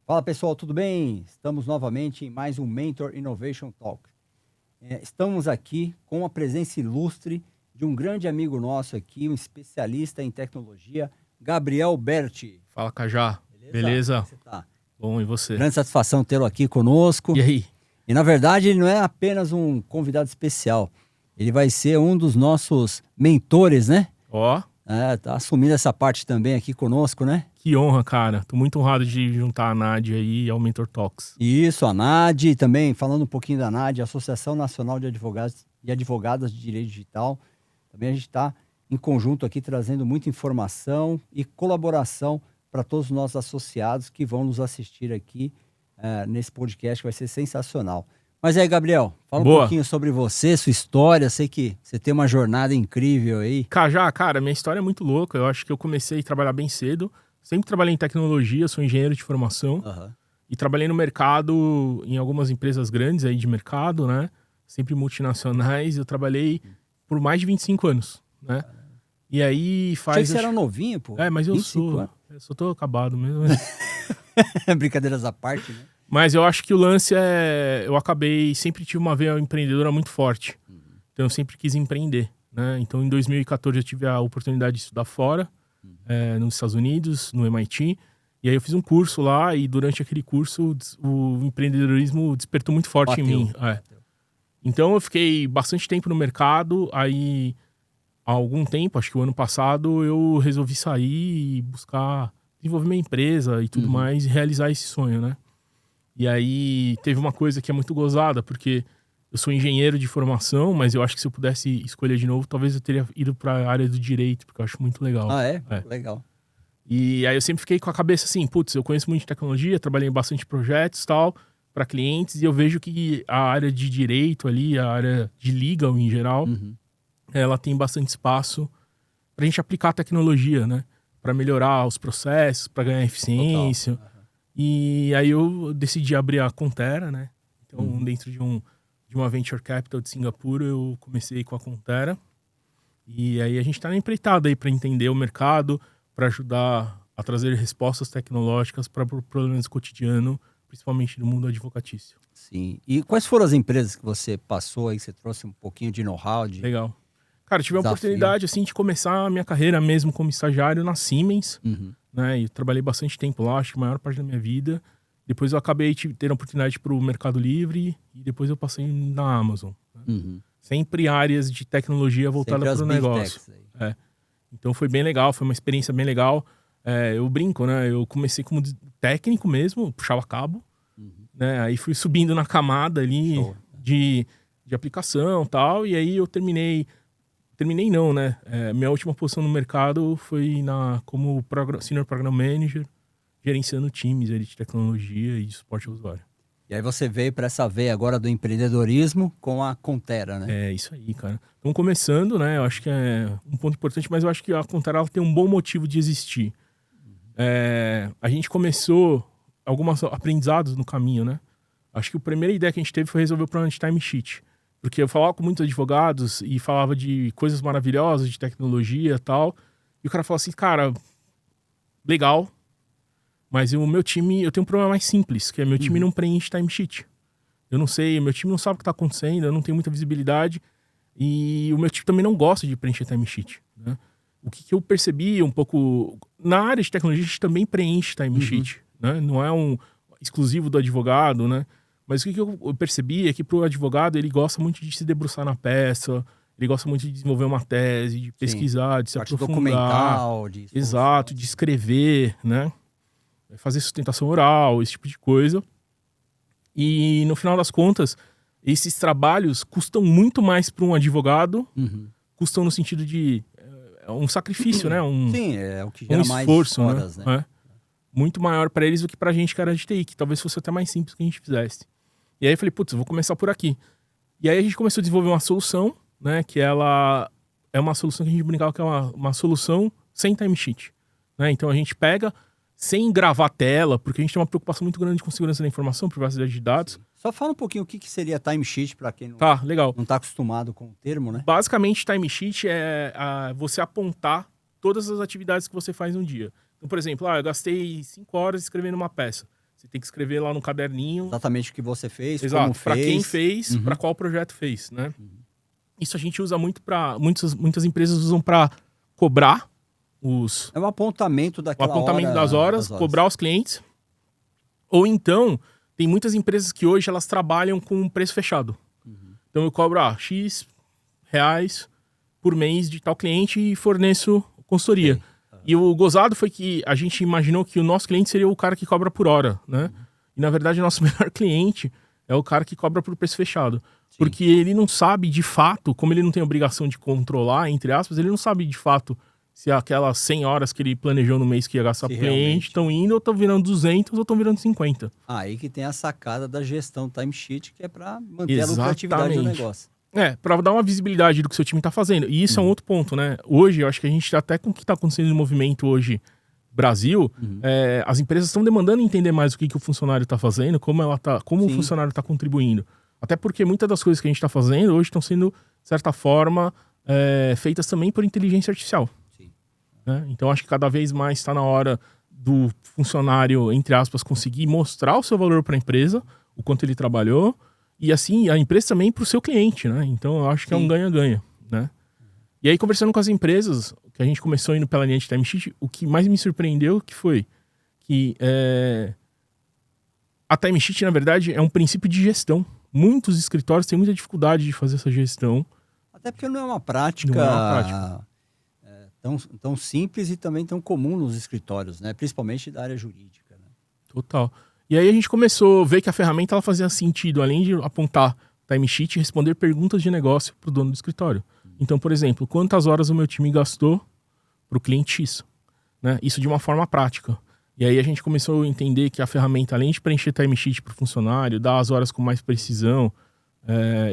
Fala pessoal, tudo bem? Estamos novamente em mais um Mentor Innovation Talk. Estamos aqui com a presença ilustre de um grande amigo nosso aqui, um especialista em tecnologia, Gabriel Berti. Fala, Cajá. Beleza? Beleza? Como você tá? Bom, e você? Grande satisfação tê-lo aqui conosco. E aí? E na verdade ele não é apenas um convidado especial, ele vai ser um dos nossos mentores, né? Ó, Tá assumindo essa parte também aqui conosco, né? que honra, cara. Tô muito honrado de juntar a Nádia aí ao Mentor Talks. Isso, a NAD, também falando um pouquinho da NAD, Associação Nacional de Advogadas de Direito Digital. Também a gente está em conjunto aqui trazendo muita informação e colaboração para todos os nossos associados que vão nos assistir aqui nesse podcast, que vai ser sensacional. Mas aí, Gabriel, fala um pouquinho sobre você, sua história. Sei que você tem uma jornada incrível aí. Cajá, cara, minha história é muito louca. Eu acho que eu comecei a trabalhar bem cedo. Sempre trabalhei em tecnologia, sou engenheiro de formação. E trabalhei no mercado, em algumas empresas grandes aí de mercado, né? Sempre multinacionais. Eu trabalhei por mais de 25 anos, né? E aí faz... Achei que você era novinho, pô. Mas eu sou. Anos. Eu só tô acabado mesmo. Brincadeiras à parte, né? Mas eu acho que o lance é... Eu sempre tive uma veia empreendedora muito forte. Então eu sempre quis empreender, né? Então em 2014 eu tive a oportunidade de estudar fora, nos Estados Unidos, no MIT. E aí eu fiz um curso lá e durante aquele curso o empreendedorismo despertou muito forte em mim. Então eu fiquei bastante tempo no mercado. Aí há algum tempo, acho que o ano passado, eu resolvi sair e buscar desenvolver minha empresa e tudo mais e realizar esse sonho, né? E aí teve uma coisa que é muito gozada, porque eu sou engenheiro de formação, mas eu acho que se eu pudesse escolher de novo, talvez eu teria ido para a área do direito, porque eu acho muito legal. Legal. E aí eu sempre fiquei com a cabeça assim, putz, eu conheço muito de tecnologia, trabalhei em bastante projetos e tal, para clientes, e eu vejo que a área de direito ali, a área de legal em geral, ela tem bastante espaço pra gente aplicar a tecnologia, né? Para melhorar os processos, para ganhar eficiência. E aí eu decidi abrir a Contera, né? Então, dentro de uma venture capital de Singapura, eu comecei com a Contera. E aí a gente tá na empreitada aí para entender o mercado, para ajudar a trazer respostas tecnológicas para problemas do cotidiano, principalmente no mundo advocatício. Sim. E quais foram as empresas que você passou aí, que você trouxe um pouquinho de know-how? Legal. Cara, tive a oportunidade, assim, de começar a minha carreira mesmo como estagiário na Siemens, né? E trabalhei bastante tempo lá, acho que a maior parte da minha vida. Depois eu acabei tendo a oportunidade para o Mercado Livre e depois eu passei na Amazon. Né? Sempre áreas de tecnologia voltada para o negócio. Então foi bem legal, foi uma experiência bem legal. Eu brinco, né? Eu comecei como técnico mesmo, puxava cabo. Né? Aí fui subindo na camada ali de aplicação e tal. E aí eu terminei não, né? Minha última posição no mercado foi como Senior Program Manager, gerenciando times de tecnologia e de suporte ao usuário. E aí você veio para essa veia agora do empreendedorismo com a Contera, né? É isso aí, cara. Estamos começando, né? Eu acho que é um ponto importante, mas eu acho que a Contera tem um bom motivo de existir. A gente começou alguns aprendizados no caminho, né? Acho que a primeira ideia que a gente teve foi resolver o problema de timesheet. Porque eu falava com muitos advogados e falava de coisas maravilhosas, de tecnologia e tal. E o cara falava assim, cara, legal, mas o meu time, eu tenho um problema mais simples, que é meu time não preenche timesheet. Eu não sei, meu time não sabe o que está acontecendo, eu não tenho muita visibilidade. E o meu time também não gosta de preencher timesheet, né? O que eu percebi um pouco... Na área de tecnologia, a gente também preenche timesheet, né? Não é um exclusivo do advogado, né? Mas o que eu percebi é que pro advogado, ele gosta muito de se debruçar na peça, ele gosta muito de desenvolver uma tese, de pesquisar, de se aprofundar. Documental, exato, de escrever, né? Fazer sustentação oral, esse tipo de coisa. E no final das contas, esses trabalhos custam muito mais para um advogado, custam no sentido de um sacrifício, né? Sim, é o que gera esforço, mais horas, né? Muito maior para eles do que pra gente que era de TI, que talvez fosse até mais simples que a gente fizesse. E aí eu falei, putz, eu vou começar por aqui. E aí a gente começou a desenvolver uma solução, né? Que ela é uma solução que a gente brincava que é uma solução sem timesheet. Né? Então a gente pega sem gravar tela, porque a gente tem uma preocupação muito grande com segurança da informação, privacidade de dados. Sim. Só fala um pouquinho o que seria timesheet para quem não está acostumado com o termo, né? Basicamente, timesheet é você apontar todas as atividades que você faz no dia. Então, por exemplo, eu gastei 5 horas escrevendo uma peça. Você tem que escrever lá no caderninho. Exatamente o que você fez, Exato, como fez. Para quem fez, para qual projeto fez, né? Isso a gente usa muito para... Muitas empresas usam para cobrar os... É um apontamento daquela das horas, cobrar os clientes. Ou então, tem muitas empresas que hoje elas trabalham com um preço fechado. Então eu cobro X reais por mês de tal cliente e forneço consultoria. Sim. E o gozado foi que a gente imaginou que o nosso cliente seria o cara que cobra por hora, né? E na verdade o nosso melhor cliente é o cara que cobra por preço fechado. Sim. Porque ele não sabe de fato, como ele não tem obrigação de controlar, entre aspas, ele não sabe de fato se aquelas 100 horas que ele planejou no mês que ia gastar pro cliente estão indo ou estão virando 200 ou estão virando 50. Aí que tem a sacada da gestão timesheet, que é para manter a lucratividade do negócio. Para dar uma visibilidade do que o seu time está fazendo. E isso é um outro ponto, né? Hoje, eu acho que a gente, até com o que está acontecendo no movimento hoje, Brasil, as empresas estão demandando entender mais o que o funcionário está fazendo, como o funcionário está contribuindo. Até porque muitas das coisas que a gente está fazendo hoje estão sendo, de certa forma, feitas também por inteligência artificial. Né? Então, acho que cada vez mais está na hora do funcionário, entre aspas, conseguir mostrar o seu valor para a empresa, o quanto ele trabalhou, e assim, a empresa também para o seu cliente, né? Então, eu acho que é um ganha-ganha, né? E aí, conversando com as empresas, que a gente começou indo pela linha de timesheet, o que mais me surpreendeu que foi que a timesheet, na verdade, é um princípio de gestão. Muitos escritórios têm muita dificuldade de fazer essa gestão. Até porque não é uma prática, tão simples e também tão comum nos escritórios, né? Principalmente da área jurídica. Né? Total. E aí a gente começou a ver que a ferramenta ela fazia sentido, além de apontar timesheet, responder perguntas de negócio para o dono do escritório. Então, por exemplo, quantas horas o meu time gastou para o cliente X? Né? Isso de uma forma prática. E aí a gente começou a entender que a ferramenta, além de preencher timesheet para o funcionário, dar as horas com mais precisão,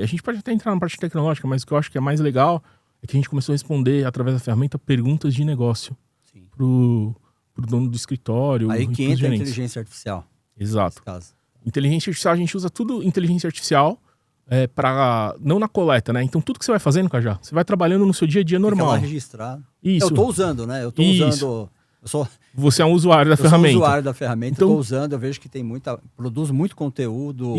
a gente pode até entrar na parte tecnológica, mas o que eu acho que é mais legal é que a gente começou a responder, através da ferramenta, perguntas de negócio para o dono do escritório. Aí que entra a inteligência artificial. Exato. Inteligência artificial, a gente usa tudo inteligência artificial para não na coleta, né? Então tudo que você vai fazendo, Cajá, você vai trabalhando no seu dia a dia normal. Fica lá registrado. Isso. Eu estou usando, né? Eu estou usando. Você é um usuário da ferramenta. Eu sou usuário da ferramenta, então, estou usando, eu vejo que produz muito conteúdo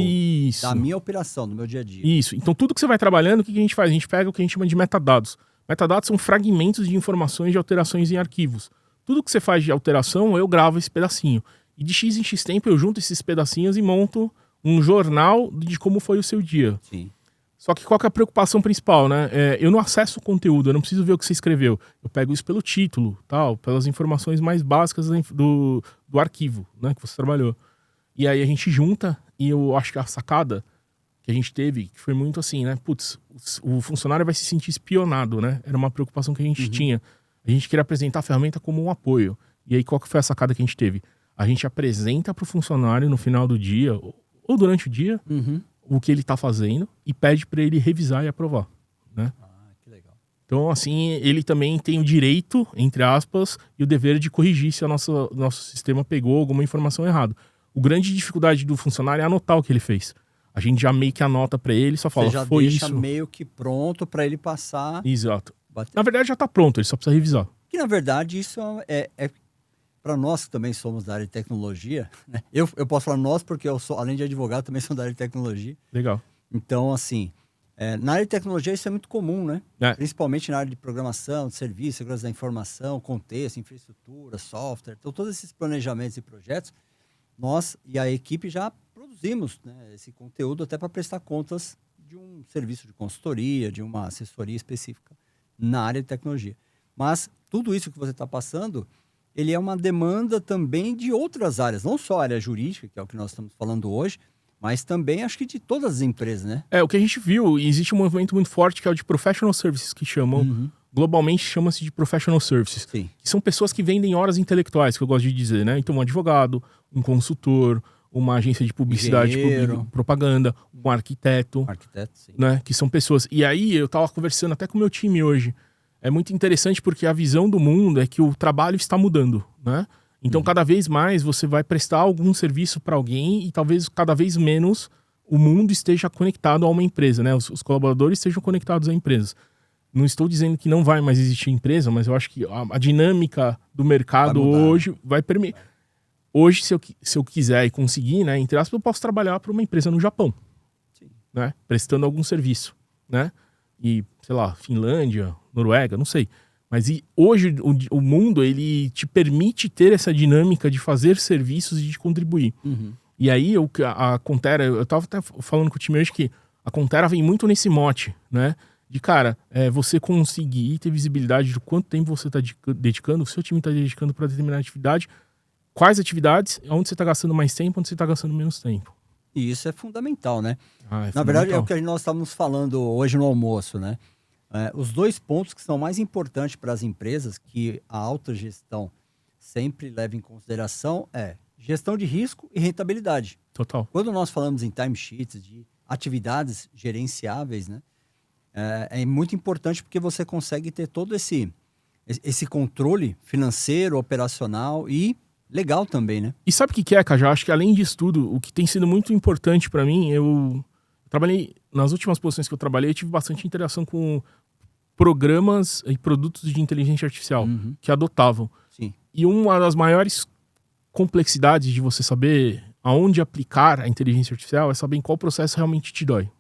da minha operação, do meu dia a dia. Isso. Então tudo que você vai trabalhando, o que a gente faz? A gente pega o que a gente chama de metadados. Metadados são fragmentos de informações de alterações em arquivos. Tudo que você faz de alteração, eu gravo esse pedacinho. E de X em X tempo eu junto esses pedacinhos e monto um jornal de como foi o seu dia. Sim. Só que qual que é a preocupação principal, né? Eu não acesso o conteúdo, eu não preciso ver o que você escreveu. Eu pego isso pelo título, pelas informações mais básicas do arquivo, né, que você trabalhou. E aí a gente junta, e eu acho que a sacada que a gente teve, que foi muito assim, né? Putz, o funcionário vai se sentir espionado, né? Era uma preocupação que a gente tinha. A gente queria apresentar a ferramenta como um apoio. E aí qual que foi a sacada que a gente teve? A gente apresenta para o funcionário no final do dia, ou durante o dia, o que ele está fazendo e pede para ele revisar e aprovar, né? Que legal. Então, assim, ele também tem o direito, entre aspas, e o dever de corrigir se o nosso sistema pegou alguma informação errada. A grande dificuldade do funcionário é anotar o que ele fez. A gente já meio que anota para ele, só fala, foi isso. Você já deixa meio que pronto para ele passar. Exato. Na verdade, já está pronto, ele só precisa revisar. Que, na verdade, isso é para nós que também somos da área de tecnologia, né? Eu posso falar nós porque eu sou, além de advogado, também sou da área de tecnologia. Legal. Então, assim, na área de tecnologia isso é muito comum, né? Principalmente na área de programação, de serviço, segurança da informação, contexto, infraestrutura, software. Então, todos esses planejamentos e projetos, nós e a equipe já produzimos, né, esse conteúdo até para prestar contas de um serviço de consultoria, de uma assessoria específica na área de tecnologia. Mas tudo isso que você está passando, ele é uma demanda também de outras áreas, não só a área jurídica, que é o que nós estamos falando hoje, mas também acho que de todas as empresas, né? O que a gente viu, e existe um movimento muito forte que é o de professional services, que chamam, globalmente chama-se de professional services. Sim. Que são pessoas que vendem horas intelectuais, que eu gosto de dizer, né? Então um advogado, um consultor, uma agência de publicidade, propaganda, um arquiteto. Sim. Né? Que são pessoas. E aí eu estava conversando até com o meu time hoje. É muito interessante porque a visão do mundo é que o trabalho está mudando, né? Então, cada vez mais você vai prestar algum serviço para alguém e talvez cada vez menos o mundo esteja conectado a uma empresa, né? Os colaboradores estejam conectados a empresas. Não estou dizendo que não vai mais existir empresa, mas eu acho que a dinâmica do mercado hoje vai permitir. hoje, se eu quiser e conseguir, né, entre aspas, eu posso trabalhar para uma empresa no Japão, Sim. né, prestando algum serviço, né, e, sei lá, Finlândia, Noruega, não sei. Mas hoje o mundo, ele te permite ter essa dinâmica de fazer serviços e de contribuir. Uhum. E aí, a Contera, eu estava até falando com o time hoje que a Contera vem muito nesse mote, né, de, cara, você conseguir ter visibilidade de quanto tempo você está dedicando, o seu time está dedicando para determinada atividade, quais atividades, onde você está gastando mais tempo, onde você está gastando menos tempo. E isso é fundamental, né? Ah, Na verdade, é o que nós estávamos falando hoje no almoço, né? Os 2 pontos que são mais importantes para as empresas, que a autogestão sempre leva em consideração, é gestão de risco e rentabilidade. Total. Quando nós falamos em timesheets, de atividades gerenciáveis, né? É muito importante porque você consegue ter todo esse controle financeiro, operacional e legal também, né? E sabe o que é, Cajá? Acho que além disso tudo, o que tem sido muito importante para mim, eu trabalhei, nas últimas posições que eu trabalhei, eu tive bastante interação com programas e produtos de inteligência artificial que adotavam. Sim. E uma das maiores complexidades de você saber aonde aplicar a inteligência artificial é saber em qual processo realmente te dói.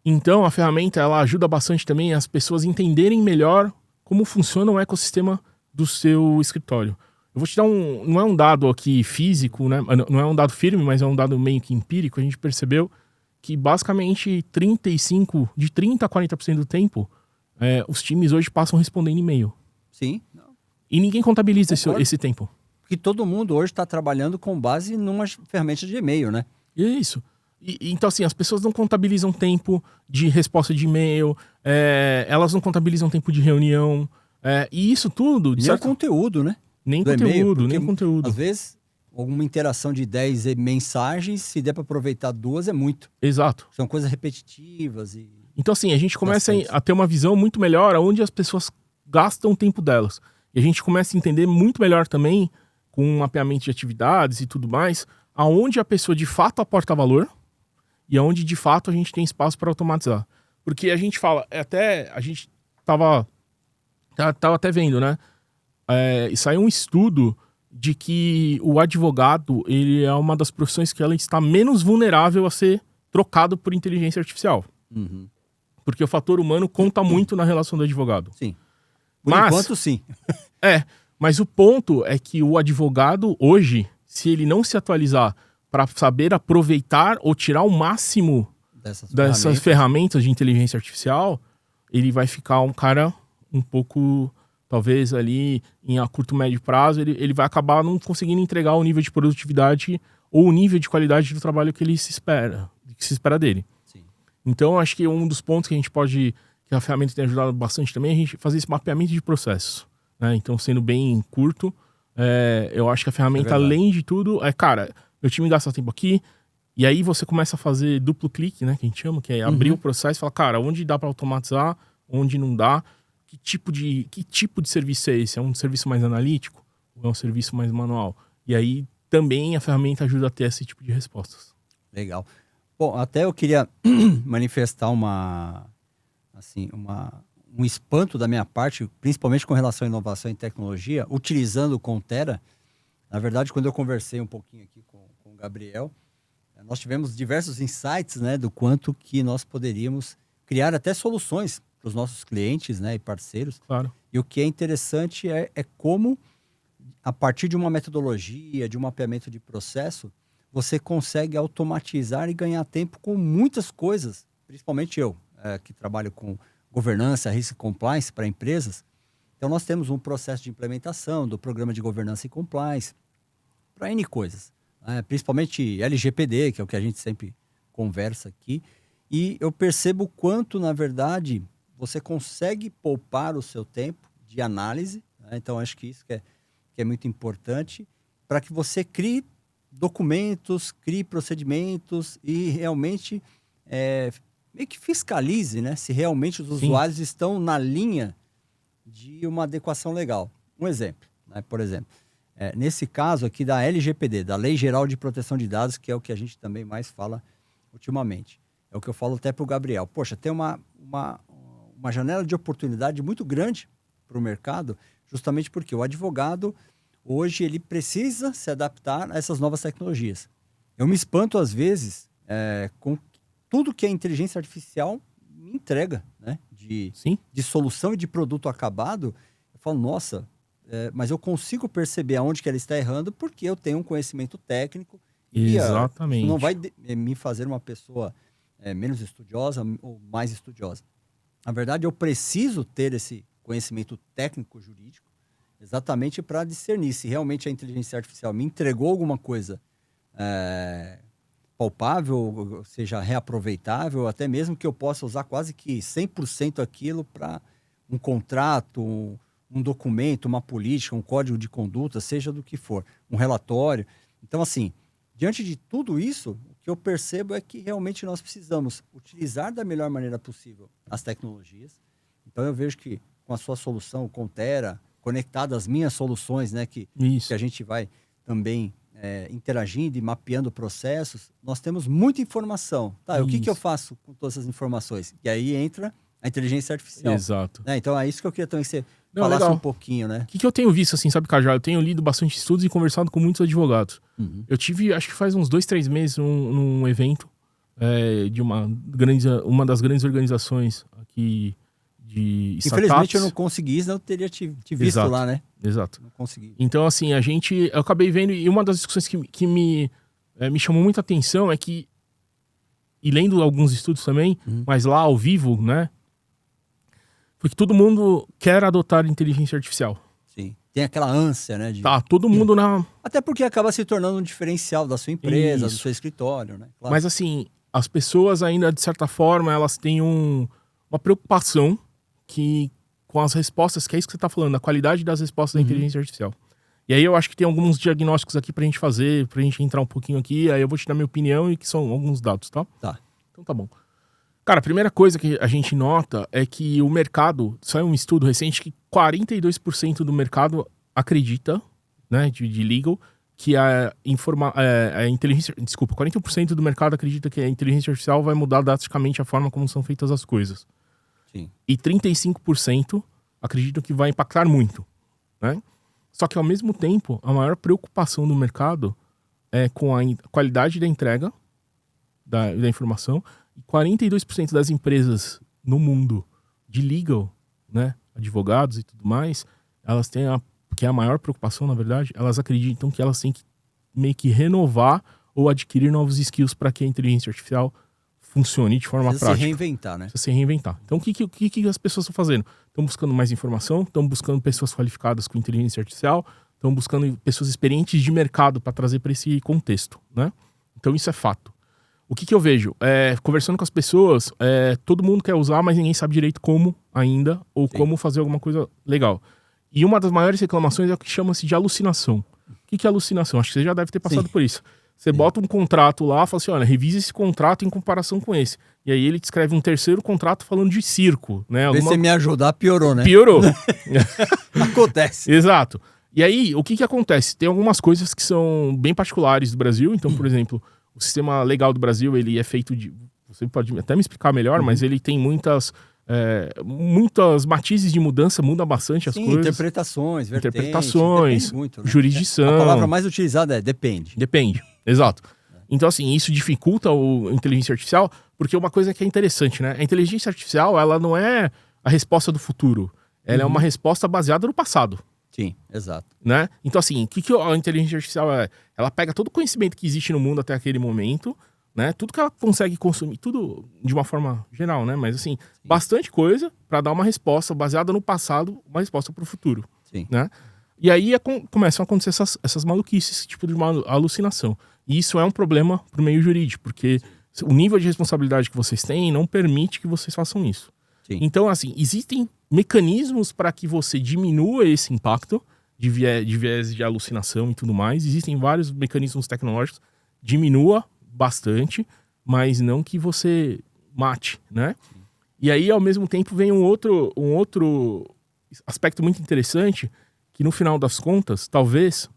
Então, a ferramenta, ela ajuda bastante também as pessoas entenderem melhor como funciona o ecossistema do seu escritório. Eu vou te dar não é um dado aqui físico, né? Não é um dado firme, mas é um dado meio que empírico. A gente percebeu que basicamente 30 a 40% do tempo, os times hoje passam respondendo e-mail. Sim. E ninguém contabiliza esse tempo. Porque todo mundo hoje está trabalhando com base numa ferramenta de e-mail, né? Isso. Então, assim, as pessoas não contabilizam tempo de resposta de e-mail, elas não contabilizam tempo de reunião, e isso tudo... Nem conteúdo, né? Nem conteúdo, nem conteúdo. Às vezes, alguma interação de 10 mensagens, se der para aproveitar 2, é muito. Exato. São coisas repetitivas e... Então, assim, a gente começa a ter uma visão muito melhor onde as pessoas gastam o tempo delas. E a gente começa a entender muito melhor também, com um mapeamento de atividades e tudo mais, aonde a pessoa de fato aporta valor e aonde de fato a gente tem espaço para automatizar. Porque a gente fala, a gente tava até vendo, né? Saiu um estudo de que o advogado, ele é uma das profissões que ela está menos vulnerável a ser trocado por inteligência artificial. Uhum. Porque o fator humano conta muito na relação do advogado. Sim. Por enquanto, sim. Mas o ponto é que o advogado, hoje, se ele não se atualizar para saber aproveitar ou tirar o máximo dessas ferramentas de inteligência artificial, ele vai ficar um cara um pouco, talvez ali, a curto, médio prazo, ele vai acabar não conseguindo entregar o nível de produtividade ou o nível de qualidade do trabalho que se espera dele. Sim. Então, acho que um dos pontos que que a ferramenta tem ajudado bastante também é a gente fazer esse mapeamento de processo. Né? Então, sendo bem curto, eu acho que a ferramenta, além de tudo, cara, meu time gasta tempo aqui, e aí você começa a fazer duplo clique, né, que a gente chama, que é abrir o processo e falar, cara, onde dá para automatizar, onde não dá, que tipo de serviço é esse? É um serviço mais analítico ou é um serviço mais manual? E aí também a ferramenta ajuda a ter esse tipo de respostas. Legal. Bom, até eu queria manifestar um espanto da minha parte, principalmente com relação à inovação e tecnologia, utilizando o Contera. Na verdade, quando eu conversei um pouquinho aqui com o Gabriel, nós tivemos diversos insights, né, do quanto que nós poderíamos criar até soluções para os nossos clientes, né, e parceiros. Claro. E o que é interessante é como, a partir de uma metodologia, de um mapeamento de processo, você consegue automatizar e ganhar tempo com muitas coisas, principalmente eu, que trabalho com governança, risco e compliance para empresas. Então, nós temos um processo de implementação do programa de governança e compliance para N coisas, principalmente LGPD, que é o que a gente sempre conversa aqui. E eu percebo o quanto, na verdade, você consegue poupar o seu tempo de análise. Né? Então, acho que isso que é muito importante para que você crie documentos, crie procedimentos e realmente meio que fiscalize, né, se realmente os usuários estão na linha de uma adequação legal. Um exemplo, né, por exemplo, nesse caso aqui da LGPD, da Lei Geral de Proteção de Dados, que é o que a gente também mais fala ultimamente. É o que eu falo até para o Gabriel. Poxa, tem uma janela de oportunidade muito grande para o mercado, justamente porque o advogado, hoje ele precisa se adaptar a essas novas tecnologias. Eu me espanto, às vezes, com tudo que a inteligência artificial me entrega, né? De solução e de produto acabado. Eu falo, nossa, mas eu consigo perceber aonde que ela está errando porque eu tenho um conhecimento técnico. Exatamente. Isso não vai me fazer uma pessoa menos estudiosa ou mais estudiosa. Na verdade, eu preciso ter esse conhecimento técnico-jurídico exatamente para discernir se realmente a inteligência artificial me entregou alguma coisa palpável, seja reaproveitável, até mesmo que eu possa usar quase que 100% aquilo para um contrato, um documento, uma política, um código de conduta, seja do que for, um relatório. Então, assim, diante de tudo isso, o que eu percebo é que realmente nós precisamos utilizar da melhor maneira possível as tecnologias. Então, eu vejo que com a sua solução, o Contera, conectado às minhas soluções, né, que a gente vai também interagindo e mapeando processos, nós temos muita informação. Tá, o que eu faço com todas essas informações? E aí entra a inteligência artificial. Exato. Né? Então, é isso que eu queria também que você falasse um pouquinho, né? O que eu tenho visto, assim, sabe, Cajá? Eu tenho lido bastante estudos e conversado com muitos advogados. Eu tive, acho que faz uns 2-3 meses, num evento de uma das grandes organizações aqui de startups. Infelizmente eu não consegui, senão eu teria te visto lá, né? Exato. Não consegui. Então, assim, eu acabei vendo, e uma das discussões que me chamou muita atenção é que, e lendo alguns estudos também, mas lá ao vivo, né? Porque todo mundo quer adotar inteligência artificial. Sim. Tem aquela ânsia, né? Todo mundo na... Até porque acaba se tornando um diferencial da sua empresa, do seu escritório, né? Claro. Mas assim, as pessoas ainda, de certa forma, elas têm uma preocupação com as respostas, que é isso que você está falando, a qualidade das respostas da inteligência artificial. E aí eu acho que tem alguns diagnósticos aqui pra gente fazer, pra gente entrar um pouquinho aqui, aí eu vou te dar minha opinião e que são alguns dados, tá? Tá. Então tá bom. Cara, a primeira coisa que a gente nota é que o mercado, saiu um estudo recente que 42% do mercado acredita, né, de legal, que a inteligência... Desculpa, 41% do mercado acredita que a inteligência artificial vai mudar drasticamente a forma como são feitas as coisas. Sim. E 35% acreditam que vai impactar muito, né? Só que, ao mesmo tempo, a maior preocupação do mercado é com a qualidade da entrega da informação. E 42% das empresas no mundo de legal, né, advogados e tudo mais, elas têm que é a maior preocupação, na verdade, elas acreditam que elas têm que meio que renovar ou adquirir novos skills para que a inteligência artificial funcione de forma prática. Se reinventar, né? Se reinventar. Então, o que as pessoas estão fazendo? Estão buscando mais informação, estão buscando pessoas qualificadas com inteligência artificial, estão buscando pessoas experientes de mercado para trazer para esse contexto, né? Então, isso é fato. O que eu vejo? Conversando com as pessoas, todo mundo quer usar, mas ninguém sabe direito como ainda, ou como fazer alguma coisa legal. E uma das maiores reclamações é o que chama-se de alucinação. O que é alucinação? Acho que você já deve ter passado por isso. Você bota um contrato lá, fala assim, olha, revise esse contrato em comparação com esse. E aí ele te escreve um terceiro contrato falando de circo, né? Se você me ajudar, piorou, né? Piorou. Acontece. Exato. E aí, o que acontece? Tem algumas coisas que são bem particulares do Brasil. Então, por exemplo, o sistema legal do Brasil, ele é feito de... Você pode até me explicar melhor, mas ele tem muitas matizes de mudança, muda bastante as coisas. Interpretações, muito, né? Jurisdição. A palavra mais utilizada é depende. Depende, exato. Então, assim, isso dificulta a inteligência artificial, porque uma coisa que é interessante, né? A inteligência artificial, ela não é a resposta do futuro. Ela é uma resposta baseada no passado. Sim, exato. Né? Então, assim, o que a inteligência artificial é? Ela pega todo o conhecimento que existe no mundo até aquele momento, né? Tudo que ela consegue consumir, tudo de uma forma geral, né? Mas, assim, bastante coisa para dar uma resposta baseada no passado, uma resposta para o futuro. Sim. Né? E aí começam a acontecer essas maluquices, esse tipo de uma alucinação. E isso é um problema para o meio jurídico, porque o nível de responsabilidade que vocês têm não permite que vocês façam isso. Sim. Então, assim, existem mecanismos para que você diminua esse impacto de viés de alucinação e tudo mais. Existem vários mecanismos tecnológicos. Diminua bastante, mas não que você mate, né? Sim. E aí, ao mesmo tempo, vem um outro aspecto muito interessante, que no final das contas, talvez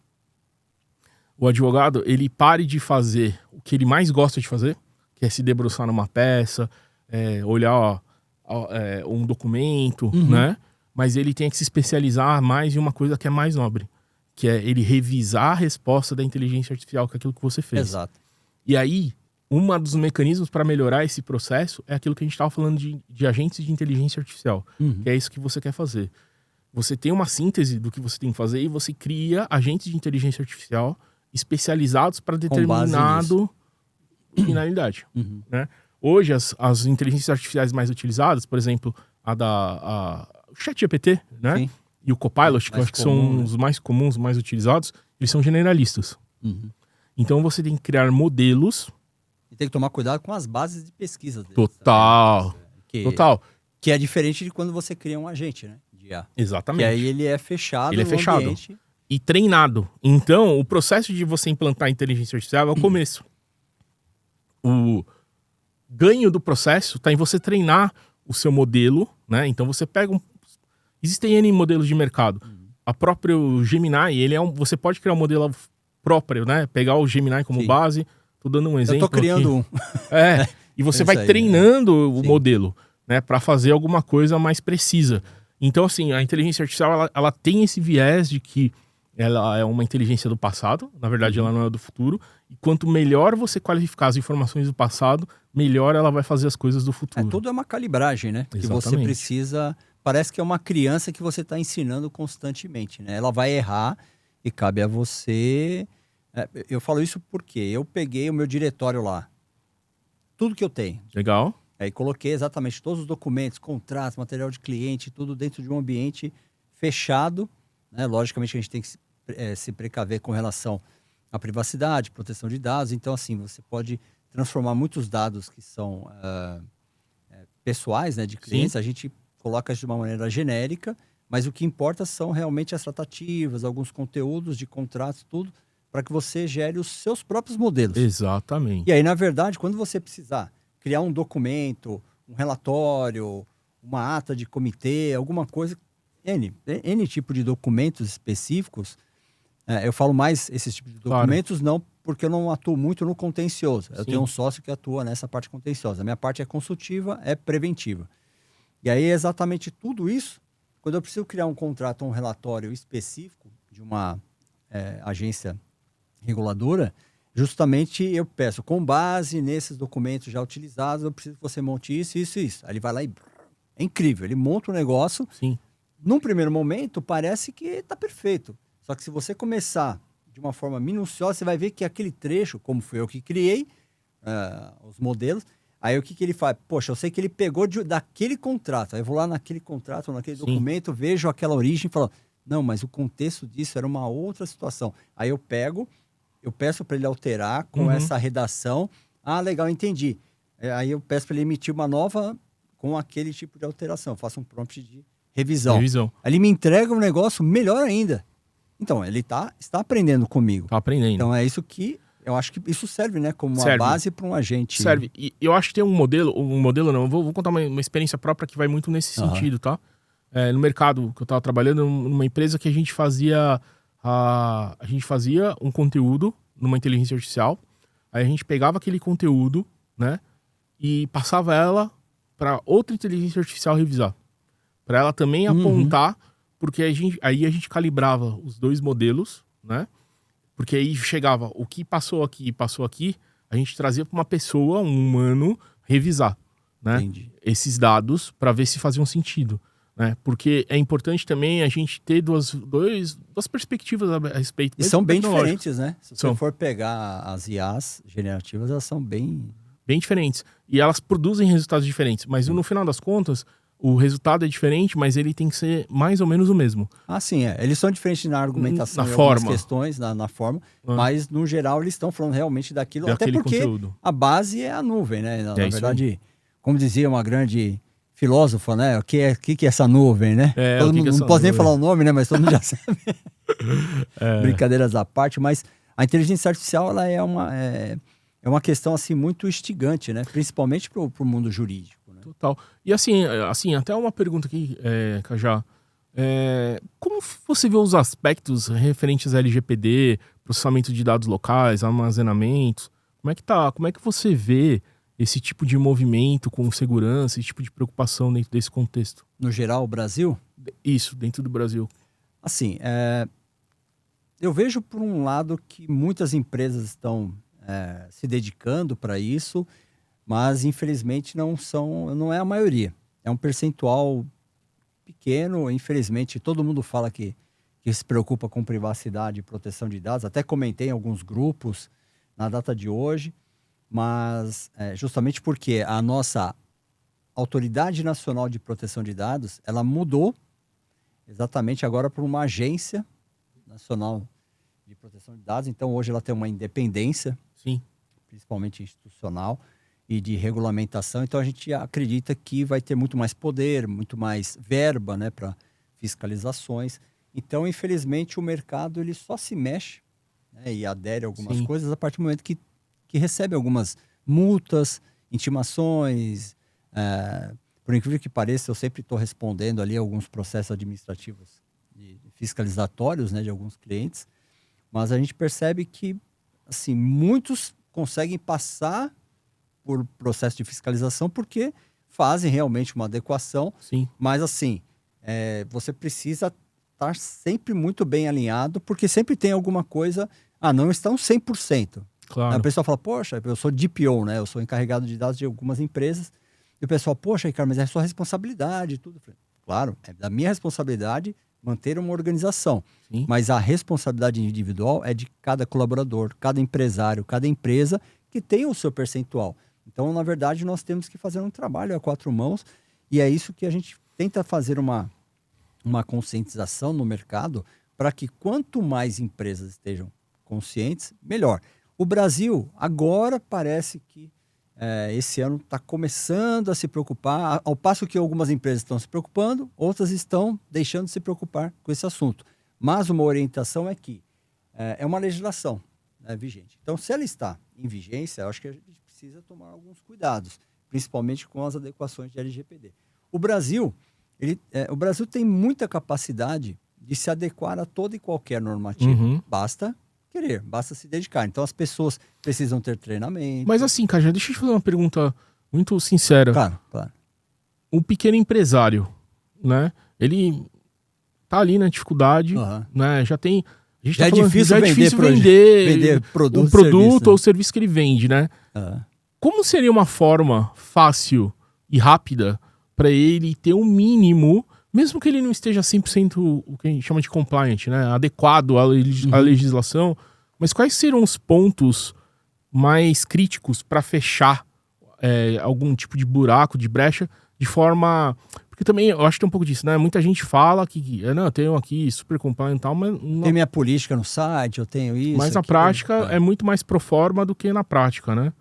o advogado, ele pare de fazer o que ele mais gosta de fazer, que é se debruçar numa peça, olhar um documento, né? Mas ele tem que se especializar mais em uma coisa que é mais nobre, que é ele revisar a resposta da inteligência artificial com aquilo que você fez. Exato. E aí, um dos mecanismos para melhorar esse processo é aquilo que a gente estava falando de agentes de inteligência artificial, que é isso que você quer fazer. Você tem uma síntese do que você tem que fazer e você cria agentes de inteligência artificial especializados para determinado finalidade. Né? Hoje, as inteligências artificiais mais utilizadas, por exemplo, o ChatGPT, né? Sim. E o Copilot, que eu acho que são os mais comuns, mais utilizados, eles são generalistas. Então você tem que criar modelos. E tem que tomar cuidado com as bases de pesquisa deles. Total. Total. Que é diferente de quando você cria um agente, né? De IA. Exatamente. Que aí ele é fechado Ele é no fechado. ambiente. E treinado. Então, o processo de você implantar a inteligência artificial é o começo. O ganho do processo está em você treinar o seu modelo, né? Então você pega Existem N modelos de mercado. A própria Gemini, você pode criar um modelo próprio, né? Pegar o Gemini como base. Tô dando um exemplo. Eu tô criando aqui. E você vai treinando o modelo, né? Para fazer alguma coisa mais precisa. Então, assim, a inteligência artificial, ela tem esse viés de que ela é uma inteligência do passado. Na verdade, ela não é do futuro. E quanto melhor você qualificar as informações do passado, melhor ela vai fazer as coisas do futuro. Tudo é uma calibragem, né? Exatamente. Que você precisa... Parece que é uma criança que você está ensinando constantemente, né? Ela vai errar e cabe a você... Eu falo isso porque eu peguei o meu diretório lá. Tudo que eu tenho. Legal. Aí coloquei exatamente todos os documentos, contratos, material de cliente, tudo dentro de um ambiente fechado, né? Logicamente a gente tem que se precaver com relação à privacidade, proteção de dados. Então, assim, você pode transformar muitos dados que são pessoais, né, de clientes. Sim. A gente coloca isso de uma maneira genérica, mas o que importa são realmente as tratativas, alguns conteúdos de contratos, tudo, para que você gere os seus próprios modelos. Exatamente. E aí, na verdade, quando você precisar criar um documento, um relatório, uma ata de comitê, alguma coisa, N tipo de documentos específicos, eu falo mais esses tipos de documentos, não porque eu não atuo muito no contencioso. Eu tenho um sócio que atua nessa parte contenciosa. A minha parte é consultiva, é preventiva. E aí, exatamente tudo isso, quando eu preciso criar um contrato ou um relatório específico de uma agência reguladora, justamente eu peço, com base nesses documentos já utilizados, eu preciso que você monte isso, isso e isso. Aí ele vai lá e... É incrível, ele monta um negócio. Sim. Num primeiro momento, parece que está perfeito. Só que se você começar de uma forma minuciosa, você vai ver que aquele trecho, como foi eu que criei, os modelos, aí o que ele faz? Poxa, eu sei que ele pegou daquele contrato. Aí eu vou lá naquele contrato, naquele documento, vejo aquela origem e falo, não, mas o contexto disso era uma outra situação. Aí eu peço para ele alterar com essa redação. Ah, legal, entendi. Aí eu peço para ele emitir uma nova com aquele tipo de alteração. Eu faço um prompt de revisão. Aí ele me entrega um negócio melhor ainda. Então, ele está aprendendo comigo. Está aprendendo. Então, é isso que... Eu acho que isso serve, né? Como uma base para um agente. Serve. E eu acho que tem um modelo não, eu vou contar uma experiência própria que vai muito nesse sentido, tá? No mercado que eu estava trabalhando, numa empresa que a gente fazia um conteúdo numa inteligência artificial. Aí a gente pegava aquele conteúdo, né? E passava ela para outra inteligência artificial revisar. Para ela também apontar, porque aí a gente calibrava os dois modelos, né? Porque aí chegava o que passou aqui e passou aqui, a gente trazia para uma pessoa, um humano, revisar, né? Entendi. Esses dados para ver se faziam sentido, né? Porque é importante também a gente ter duas perspectivas a respeito. E são bem diferentes, né? Se você for pegar as IAs generativas, elas são bem diferentes. E elas produzem resultados diferentes. Mas no final das contas, o resultado é diferente, mas ele tem que ser mais ou menos o mesmo. Ah, sim, Eles são diferentes na argumentação, na forma. Algumas questões, na forma, mas no geral eles estão falando realmente daquilo, até porque conteúdo. A base é a nuvem, né? Na verdade, como dizia uma grande filósofa, né? O que é essa nuvem, né? Não posso nem falar o nome, né? Mas todo mundo já sabe. Brincadeiras à parte, mas a inteligência artificial ela é uma questão assim, muito instigante, né? Principalmente para o mundo jurídico. Total. E assim, até uma pergunta aqui, Cajá. Como você vê os aspectos referentes a LGPD, processamento de dados locais, armazenamentos? Como é que você vê esse tipo de movimento com segurança, esse tipo de preocupação dentro desse contexto? No geral, o Brasil? Isso, dentro do Brasil. Assim, Eu vejo, por um lado, que muitas empresas estão se dedicando para isso, mas, infelizmente, não é a maioria. É um percentual pequeno. Infelizmente, todo mundo fala que se preocupa com privacidade e proteção de dados. Até comentei em alguns grupos na data de hoje, mas justamente porque a nossa Autoridade Nacional de Proteção de Dados, ela mudou exatamente agora para uma agência nacional de proteção de dados. Então, hoje ela tem uma independência, Sim. principalmente institucional e de regulamentação. Então, a gente acredita que vai ter muito mais poder, muito mais verba, né, para fiscalizações. Então, infelizmente, o mercado ele só se mexe, né, e adere a algumas coisas a partir do momento que recebe algumas multas, intimações. Por incrível que pareça, eu sempre estou respondendo ali alguns processos administrativos fiscalizatórios, né, de alguns clientes, mas a gente percebe que assim, muitos conseguem passar por processo de fiscalização porque fazem realmente uma adequação. Sim. Mas assim, você precisa estar sempre muito bem alinhado, porque sempre tem alguma coisa, não estão 100%. Claro. Aí o pessoal fala, poxa, eu sou DPO, né? Eu sou encarregado de dados de algumas empresas. E o pessoal, poxa, Ricardo, mas é sua responsabilidade e tudo. Eu falei, claro, é da minha responsabilidade manter uma organização. Sim. Mas a responsabilidade individual é de cada colaborador, cada empresário, cada empresa que tem o seu percentual. Então, na verdade, nós temos que fazer um trabalho a quatro mãos, e é isso que a gente tenta fazer uma conscientização no mercado para que quanto mais empresas estejam conscientes, melhor. O Brasil, agora parece que esse ano está começando a se preocupar, ao passo que algumas empresas estão se preocupando, outras estão deixando de se preocupar com esse assunto. Mas uma orientação é que é uma legislação, né, vigente. Então, se ela está em vigência, eu acho que a gente precisa tomar alguns cuidados, principalmente com as adequações de LGPD. O Brasil tem muita capacidade de se adequar a toda e qualquer normativa. Uhum. Basta querer, basta se dedicar. Então, as pessoas precisam ter treinamento. Mas assim, cara, deixa eu te fazer uma pergunta muito sincera. Claro. Um pequeno empresário, né? Ele tá ali na dificuldade, né? Já é difícil vender produto, o produto serviço, né? ou o serviço que ele vende, né? Como seria uma forma fácil e rápida para ele ter um mínimo, mesmo que ele não esteja 100% o que a gente chama de compliant, né? Adequado à legislação, mas quais seriam os pontos mais críticos para fechar algum tipo de buraco, de brecha, de forma... Porque também eu acho que tem um pouco disso, né? Muita gente fala que eu tenho aqui super compliant e tal, mas... Tem minha política no site, eu tenho isso... Mas na prática é muito mais pro forma do que na prática, né?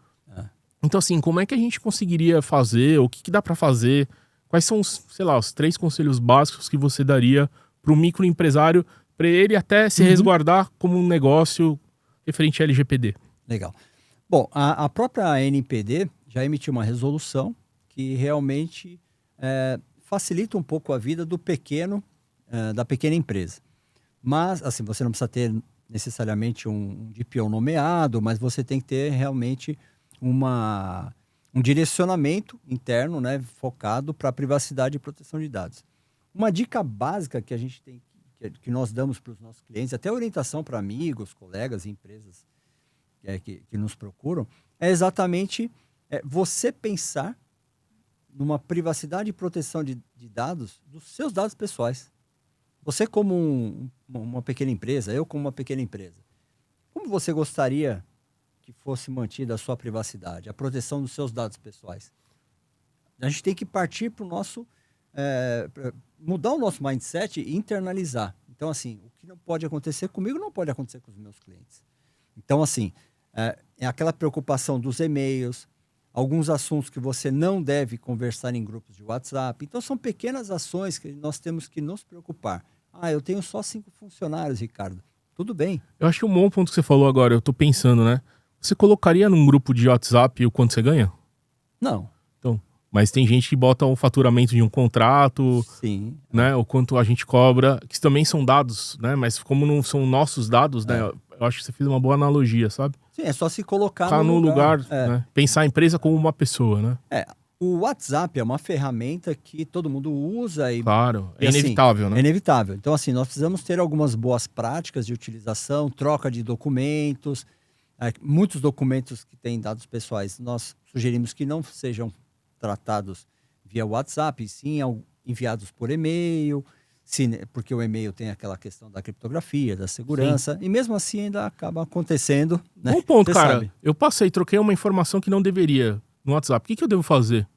Então assim, como é que a gente conseguiria fazer, o que dá para fazer? Quais são os 3 conselhos básicos que você daria para o microempresário, para ele até se resguardar como um negócio referente a LGPD? Legal. Bom, a própria ANPD já emitiu uma resolução que realmente facilita um pouco a vida do da pequena empresa. Mas, assim, você não precisa ter necessariamente um DPO nomeado, mas você tem que ter realmente um direcionamento interno, né, focado para a privacidade e proteção de dados. Uma dica básica que a gente tem, que nós damos para os nossos clientes, até orientação para amigos, colegas e empresas que nos procuram, é exatamente você pensar numa privacidade e proteção de dados, dos seus dados pessoais. Você como uma pequena empresa, eu como uma pequena empresa, como você gostaria que fosse mantida a sua privacidade, a proteção dos seus dados pessoais? A gente tem que partir para o nosso... mudar o nosso mindset e internalizar. Então, assim, o que não pode acontecer comigo não pode acontecer com os meus clientes. Então, assim, é aquela preocupação dos e-mails, alguns assuntos que você não deve conversar em grupos de WhatsApp. Então, são pequenas ações que nós temos que nos preocupar. Eu tenho só 5 funcionários, Ricardo. Tudo bem. Eu acho que um bom ponto que você falou agora, eu tô pensando, né? Você colocaria num grupo de WhatsApp o quanto você ganha? Não. Então, mas tem gente que bota o faturamento de um contrato, sim, né? O quanto a gente cobra, que também são dados, né? Mas como não são nossos dados, né? Eu acho que você fez uma boa analogia, sabe? Sim, é só se colocar no lugar né? Pensar a empresa como uma pessoa, né? O WhatsApp é uma ferramenta que todo mundo usa e, Claro, é e assim, inevitável, né? é inevitável. Então, assim, nós precisamos ter algumas boas práticas de utilização, troca de documentos. Muitos documentos que têm dados pessoais, nós sugerimos que não sejam tratados via WhatsApp, e sim enviados por e-mail, porque o e-mail tem aquela questão da criptografia, da segurança, e mesmo assim ainda acaba acontecendo, né? Bom ponto, Você cara. sabe. Eu troquei uma informação que não deveria no WhatsApp. O que eu devo fazer?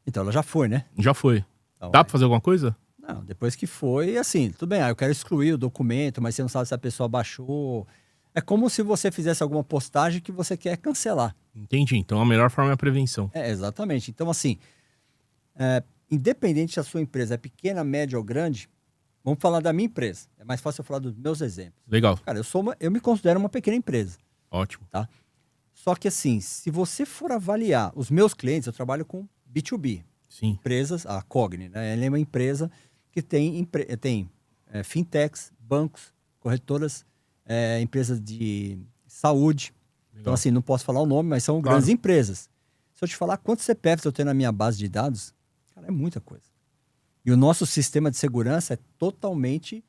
Então ela já foi, né? Já foi. Então, Dá pra fazer alguma coisa? não, depois que foi, assim, tudo bem, eu quero excluir o documento, mas você não sabe se a pessoa baixou. É como se você fizesse alguma postagem que você quer cancelar. Entendi. Então a melhor forma é a prevenção. Exatamente. Então, assim, independente se a sua empresa é pequena, média ou grande, vamos falar da minha empresa. É mais fácil eu falar dos meus exemplos. Legal. Cara, eu me considero uma pequena empresa. Ótimo. Tá? Só que, assim, se você for avaliar os meus clientes, eu trabalho com B2B. Sim. Empresas, a Cogni, né? Ela é uma empresa que tem fintechs, bancos, corretoras, empresas de saúde. Legal. Então, assim, não posso falar o nome, mas são Claro. grandes empresas. Se eu te falar quantos CPFs eu tenho na minha base de dados, cara, é muita coisa. E o nosso sistema de segurança é totalmente...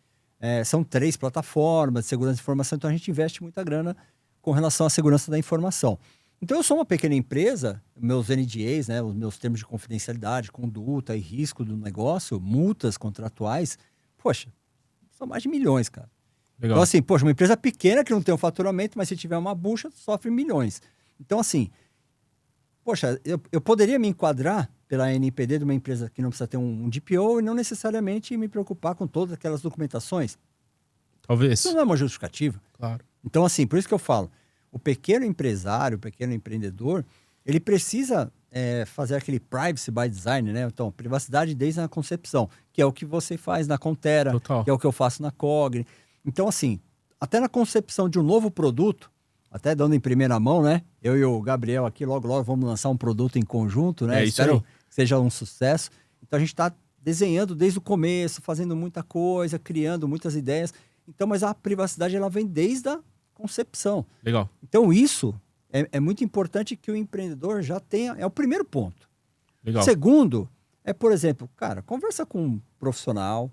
são 3 plataformas de segurança de informação, então a gente investe muita grana com relação à segurança da informação. Então eu sou uma pequena empresa, meus NDAs, né, os meus termos de confidencialidade, conduta e risco do negócio, multas contratuais, poxa, são mais de milhões, cara. Legal. Então, assim, poxa, uma empresa pequena que não tem um faturamento, mas se tiver uma bucha, sofre milhões. Então, assim, poxa, eu poderia me enquadrar pela NPD de uma empresa que não precisa ter um DPO e não necessariamente me preocupar com todas aquelas documentações. Talvez. Isso não é uma justificativa. Claro. Então, assim, por isso que eu falo, o pequeno empresário, o pequeno empreendedor, ele precisa fazer aquele privacy by design, né? Então, privacidade desde a concepção, que é o que você faz na Contera, Total. que é o que eu faço na Cogni. Então, assim, até na concepção de um novo produto, até dando em primeira mão, né? Eu e o Gabriel aqui, logo vamos lançar um produto em conjunto, né? Isso Espero aí. que seja um sucesso. Então, a gente está desenhando desde o começo, fazendo muita coisa, criando muitas ideias. Então, mas a privacidade, ela vem desde a concepção. Legal. Então, isso é muito importante que o empreendedor já tenha... É o primeiro ponto. Legal. Segundo, por exemplo, cara, conversa com um profissional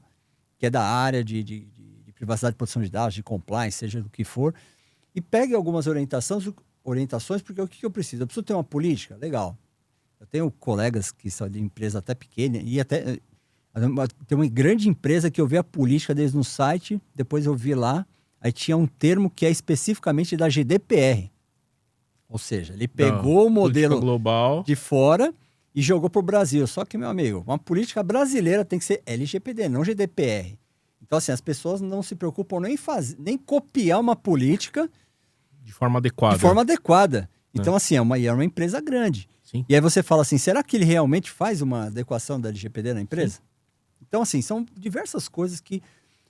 que é da área de privacidade e proteção de dados, de compliance, seja do que for, e pegue algumas orientações, porque o que eu preciso? Eu preciso ter uma política? Legal. Eu tenho colegas que são de empresa até pequena, e até... Tem uma grande empresa que eu vi a política desde no site, depois eu vi lá, aí tinha um termo que é especificamente da GDPR. Ou seja, ele pegou o modelo global de fora e jogou para o Brasil. Só que, meu amigo, uma política brasileira tem que ser LGPD, não GDPR. Então, assim, as pessoas não se preocupam nem copiar uma política de forma adequada. De forma adequada. Então, assim, é uma empresa grande. Sim. E aí você fala assim, será que ele realmente faz uma adequação da LGPD na empresa? Sim. Então, assim, são diversas coisas que,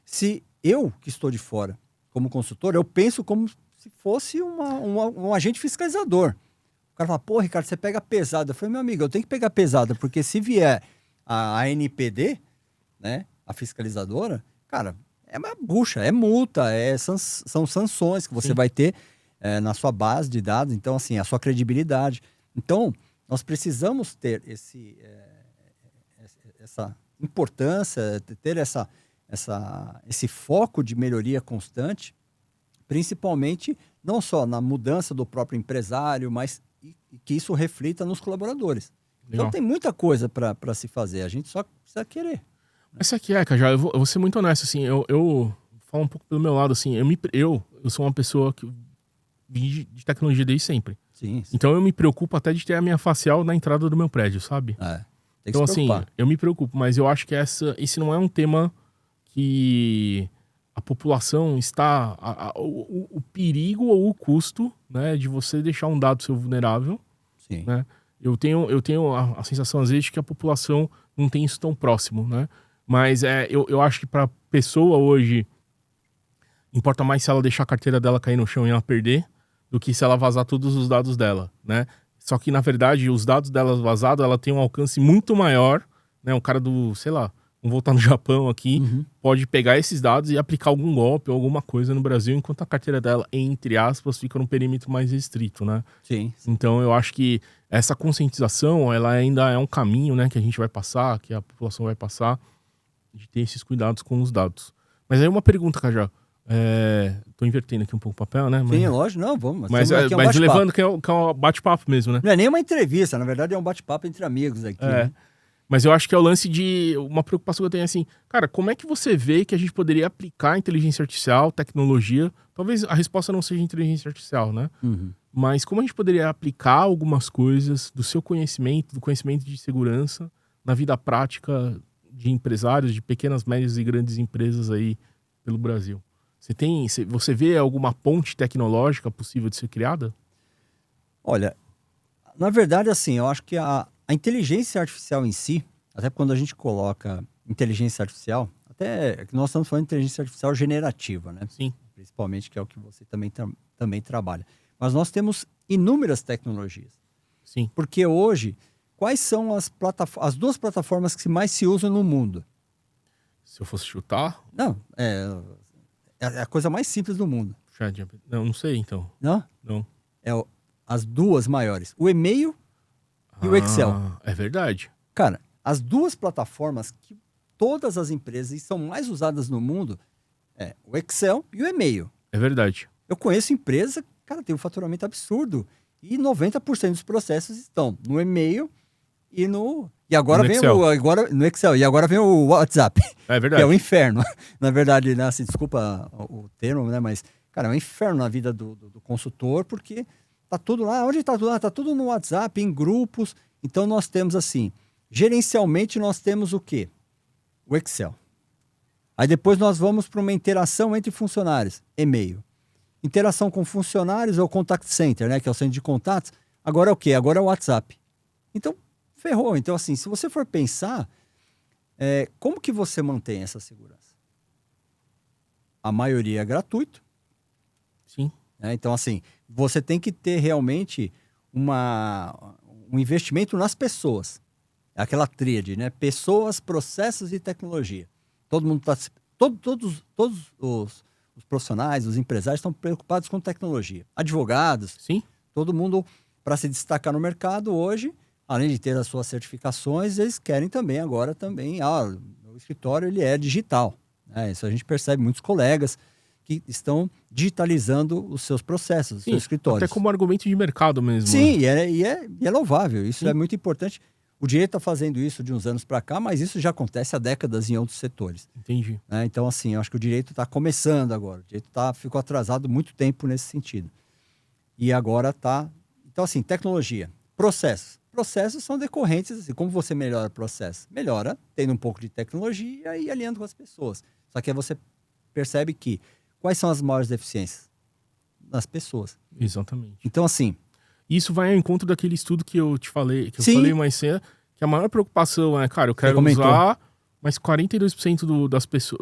se eu, que estou de fora, como consultor, eu penso como se fosse um agente fiscalizador. O cara fala, pô, Ricardo, você pega pesado. Eu falei, meu amigo, eu tenho que pegar pesado, porque se vier a ANPD, né, a fiscalizadora, cara, é uma bucha, é multa, são sanções que você vai ter na sua base de dados. Então, assim, a sua credibilidade. Então, nós precisamos ter essa importância, ter esse foco de melhoria constante, principalmente não só na mudança do próprio empresário, mas que isso reflita nos colaboradores. Legal. Então tem muita coisa para se fazer, a gente só precisa querer. Essa aqui Cajá, eu vou ser muito honesto, assim, eu falo um pouco pelo meu lado, assim, eu sou uma pessoa que vim de tecnologia desde sempre. Sim. Então eu me preocupo até de ter a minha facial na entrada do meu prédio, sabe? Então, assim, eu me preocupo, mas eu acho que esse não é um tema que a população está... O perigo ou o custo, né, de você deixar um dado seu vulnerável. Sim. Né? Eu tenho a sensação, às vezes, de que a população não tem isso tão próximo, né? Mas eu acho que para a pessoa hoje, importa mais se ela deixar a carteira dela cair no chão e ela perder, do que se ela vazar todos os dados dela, né? Só que, na verdade, os dados dela vazados, ela tem um alcance muito maior, né? Um cara do, sei lá, vamos voltar no Japão aqui, pode pegar esses dados e aplicar algum golpe ou alguma coisa no Brasil, enquanto a carteira dela, entre aspas, fica num perímetro mais restrito, né? Sim. Então eu acho que essa conscientização, ela ainda é um caminho, né, que a gente vai passar, que a população vai passar, de ter esses cuidados com os dados. Mas aí uma pergunta, Cajá. Tô invertendo aqui um pouco o papel, né? Sim, lógico, não, vamos. Mas levando que é um bate-papo mesmo, né? Não é nem uma entrevista, na verdade é um bate-papo entre amigos aqui. Né? Mas eu acho que é o lance de uma preocupação que eu tenho assim, cara, como é que você vê que a gente poderia aplicar inteligência artificial, tecnologia? Talvez a resposta não seja inteligência artificial, né? Mas como a gente poderia aplicar algumas coisas do seu conhecimento, do conhecimento de segurança, na vida prática de empresários, de pequenas, médias e grandes empresas aí pelo Brasil? Você vê alguma ponte tecnológica possível de ser criada? Olha, na verdade, assim, eu acho que a inteligência artificial em si, até quando a gente coloca inteligência artificial, até que nós estamos falando de inteligência artificial generativa, né? Sim. Principalmente, que é o que você também trabalha. Mas nós temos inúmeras tecnologias. Sim. Porque hoje, quais são as duas plataformas que mais se usam no mundo? Se eu fosse chutar? Não, é a coisa mais simples do mundo. Não sei, então. Não? Não. As duas maiores. O e-mail e o Excel. É verdade. Cara, as duas plataformas que todas as empresas são mais usadas no mundo é o Excel e o e-mail. É verdade. Eu conheço empresa, cara, tem um faturamento absurdo. E 90% dos processos estão no e-mail e no... E agora no vem Excel. no Excel. E agora vem o WhatsApp. É verdade. Que é o inferno. Na verdade, né, assim, desculpa o termo, né? Mas, cara, é um inferno na vida do consultor, porque tá tudo lá. Onde tá tudo lá? Tá tudo no WhatsApp, em grupos. Então, nós temos, assim, gerencialmente, nós temos o quê? O Excel. Aí depois nós vamos para uma interação entre funcionários. E-mail. Interação com funcionários é o contact center, né? Que é o centro de contatos. Agora é o quê? Agora é o WhatsApp. Então, ferrou. Então, assim, se você for pensar, como que você mantém essa segurança? A maioria é gratuito. Sim. Então, assim, você tem que ter realmente um investimento nas pessoas. É aquela tríade, né? Pessoas, processos e tecnologia. Todo mundo está... Todos os profissionais, os empresários estão preocupados com tecnologia. Advogados. Sim. Todo mundo, para se destacar no mercado hoje, além de ter as suas certificações, eles querem também agora o escritório ele é digital. Né? Isso a gente percebe muitos colegas que estão digitalizando os seus processos, os seus escritórios. Até como argumento de mercado mesmo. Sim, né? e é louvável. Isso é muito importante. O direito está fazendo isso de uns anos para cá, mas isso já acontece há décadas em outros setores. Entendi. Então, assim, eu acho que o direito está começando agora. O direito ficou atrasado muito tempo nesse sentido. E agora está... Então, assim, tecnologia. Processos. Processos são decorrentes, assim, como você melhora o processo? Melhora tendo um pouco de tecnologia e alinhando com as pessoas. Só que aí você percebe que quais são as maiores deficiências? Nas pessoas. Exatamente. Então, assim... Isso vai ao encontro daquele estudo que eu te falei, que eu Sim. falei mais cedo, que a maior preocupação é, cara, eu quero usar, mas 42% das pessoas,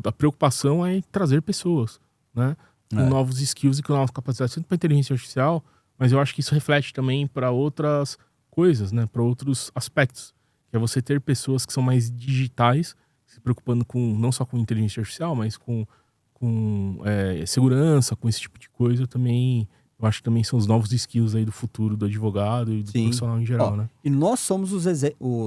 da preocupação é em trazer pessoas, né? Com novos skills e com novas capacidades, tanto para inteligência artificial, mas eu acho que isso reflete também para outras coisas, né? Para outros aspectos, que é você ter pessoas que são mais digitais, se preocupando não só com inteligência artificial, mas com segurança, com esse tipo de coisa também. Eu acho que também são os novos skills aí do futuro do advogado e do profissional em geral, né? E nós somos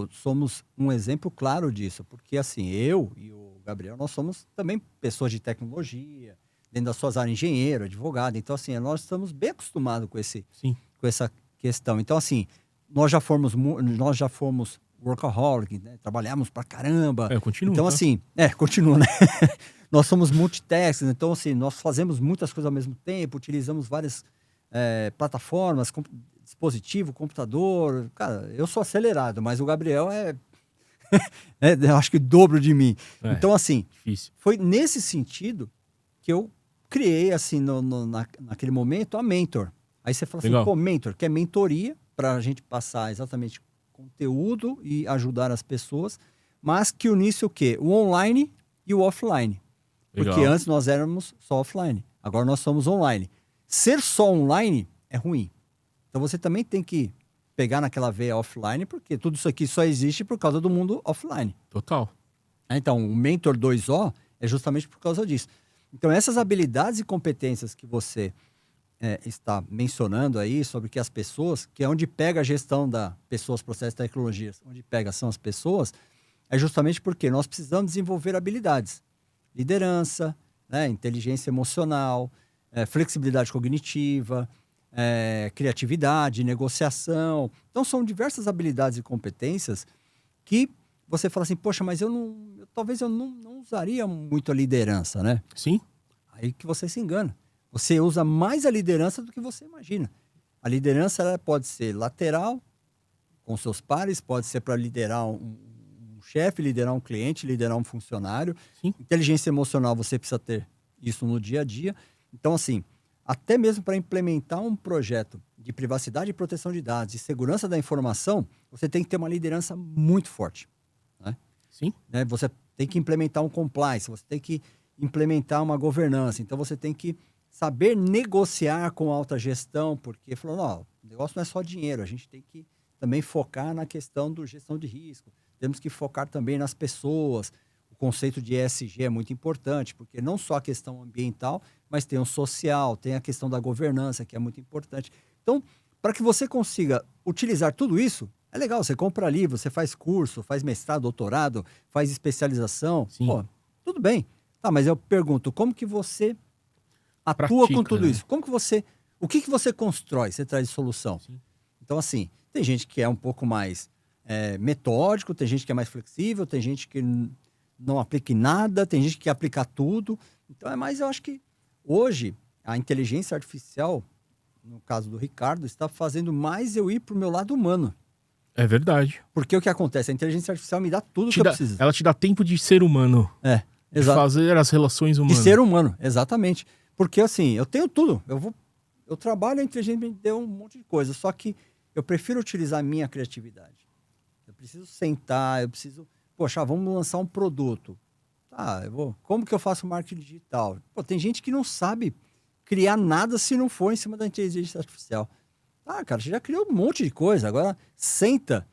somos um exemplo claro disso, porque assim, eu e o Gabriel, nós somos também pessoas de tecnologia, dentro das suas áreas, engenheiro, advogado, então assim, nós estamos bem acostumados com essa questão. Então assim, nós já fomos workaholic, né? Trabalhamos pra caramba. Continua. Então assim, continua, né? Nós somos multitasking, então assim, nós fazemos muitas coisas ao mesmo tempo, utilizamos várias plataformas, dispositivo, computador. Cara, eu sou acelerado, mas o Gabriel eu acho que o dobro de mim. Então, assim, difícil. Foi nesse sentido que eu criei, assim, naquele momento, a Mentor. Aí você fala assim, Mentor, que é mentoria, para a gente passar exatamente conteúdo e ajudar as pessoas, mas que unisse o quê? O online e o offline. Porque antes nós éramos só offline, agora nós somos online. Ser só online é ruim. Então você também tem que pegar naquela veia offline, porque tudo isso aqui só existe por causa do mundo offline. Total. Então, o Mentor 2O é justamente por causa disso. Então, essas habilidades e competências que você está mencionando aí, sobre que as pessoas, que é onde pega a gestão da pessoas, processos e tecnologias, onde pega são as pessoas, é justamente porque nós precisamos desenvolver habilidades. Liderança, né, inteligência emocional, flexibilidade cognitiva, criatividade, negociação. Então, são diversas habilidades e competências que você fala assim, poxa, mas talvez eu não usaria muito a liderança, né? Sim. Aí que você se engana. Você usa mais a liderança do que você imagina. A liderança ela pode ser lateral, com seus pares, pode ser para liderar um chefe, liderar um cliente, liderar um funcionário. Sim. Inteligência emocional, você precisa ter isso no dia a dia. Então, assim, até mesmo para implementar um projeto de privacidade e proteção de dados, de segurança da informação, você tem que ter uma liderança muito forte. Né? Sim. Né? Você tem que implementar um compliance, você tem que implementar uma governança. Então, você tem que saber negociar com a alta gestão, porque falou, não, o negócio não é só dinheiro, a gente tem que também focar na questão da gestão de risco. Temos que focar também nas pessoas. O conceito de ESG é muito importante, porque não só a questão ambiental, mas tem o social, tem a questão da governança, que é muito importante. Então, para que você consiga utilizar tudo isso, é legal, você compra livro, você faz curso, faz mestrado, doutorado, faz especialização. Sim. Pô, tudo bem. Tá, mas eu pergunto, como que você atua Pratica, com tudo né? isso? Como que você... O que você constrói, você traz de solução? Sim. Então, assim, tem gente que é um pouco mais metódico, tem gente que é mais flexível, tem gente que não aplica em nada, tem gente que quer aplicar tudo. Então, eu acho que hoje a inteligência artificial, no caso do Ricardo, está fazendo mais eu ir para o meu lado humano. É verdade. Porque o que acontece? A inteligência artificial me dá tudo que eu preciso. Ela te dá tempo de ser humano. De Exato. fazer as relações De humanas. ser humano, exatamente. Porque assim, eu tenho tudo. Eu trabalho, a inteligência me deu um monte de coisa. Só que eu prefiro utilizar a minha criatividade. Eu preciso sentar, eu preciso... Poxa, vamos lançar um produto. Tá, como que eu faço marketing digital? Pô, tem gente que não sabe criar nada se não for em cima da inteligência artificial. Ah, cara, você já criou um monte de coisa. Agora, senta.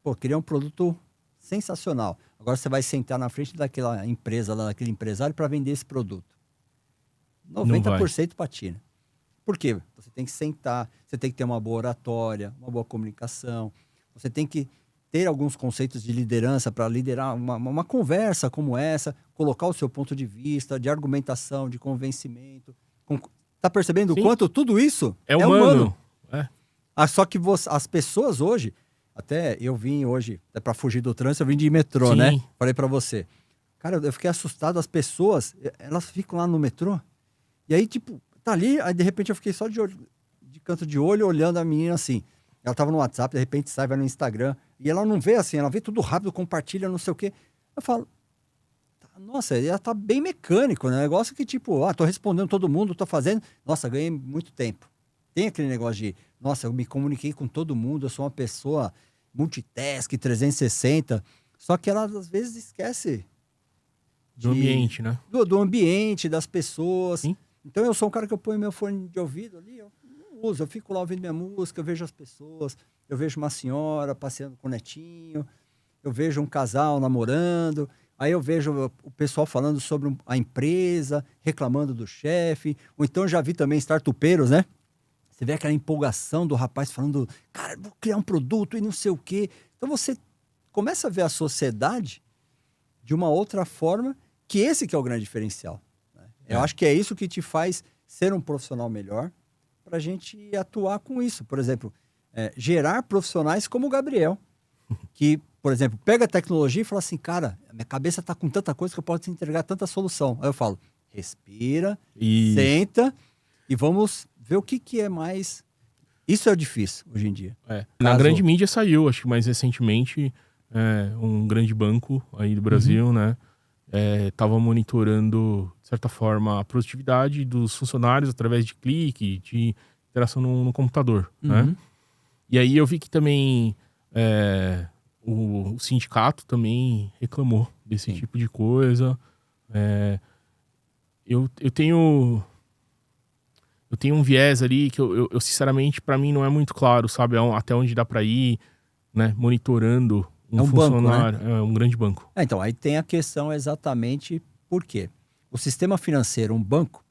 Pô, criar um produto sensacional. Agora você vai sentar na frente daquela empresa, daquele empresário, para vender esse produto. 90% patina. Por quê? Você tem que sentar, você tem que ter uma boa oratória, uma boa comunicação. Você tem que ter alguns conceitos de liderança para liderar uma conversa como essa, colocar o seu ponto de vista, de argumentação, de convencimento. Tá percebendo o quanto tudo isso é humano? Só que as pessoas hoje, até eu vim hoje, até para fugir do trânsito, eu vim de metrô, né? Falei para você. Cara, eu fiquei assustado, as pessoas, elas ficam lá no metrô, e aí, tipo, tá ali, aí de repente eu fiquei só de canto de olho, olhando a menina assim. Ela tava no WhatsApp, de repente sai, vai no Instagram, e ela não vê assim, ela vê tudo rápido, compartilha, não sei o quê. Eu falo, nossa, ela tá bem mecânico, né? Negócio que tipo, tô respondendo todo mundo, tô fazendo, nossa, ganhei muito tempo. Tem aquele negócio de, nossa, eu me comuniquei com todo mundo, eu sou uma pessoa multitask, 360, só que ela às vezes esquece do ambiente, né? Do ambiente, das pessoas. Sim. Então eu sou um cara que eu ponho meu fone de ouvido ali, eu não uso, eu fico lá ouvindo minha música, eu vejo as pessoas, eu vejo uma senhora passeando com o netinho, eu vejo um casal namorando, aí eu vejo o pessoal falando sobre a empresa, reclamando do chefe, ou então eu já vi também startupeiros, né? Você vê aquela empolgação do rapaz falando, cara, vou criar um produto e não sei o quê. Então você começa a ver a sociedade de uma outra forma, que esse que é o grande diferencial. Né? Eu acho que é isso que te faz ser um profissional melhor, para a gente atuar com isso. Por exemplo, gerar profissionais como o Gabriel, que, por exemplo, pega a tecnologia e fala assim, cara, minha cabeça está com tanta coisa que eu posso te entregar tanta solução. Aí eu falo, respira, senta e vamos ver o que é mais... Isso é difícil hoje em dia. Na grande mídia saiu, acho que mais recentemente, um grande banco aí do Brasil, né? Estava monitorando, de certa forma, a produtividade dos funcionários através de clique, de interação no computador, né? E aí eu vi que também o sindicato também reclamou desse tipo de coisa. Eu tenho eu tenho um viés ali que eu sinceramente, para mim não é muito claro, sabe? Até onde dá para ir, né? Monitorando um funcionário. Banco, né? É um grande banco. Então, aí tem a questão exatamente por quê. O sistema financeiro, um banco,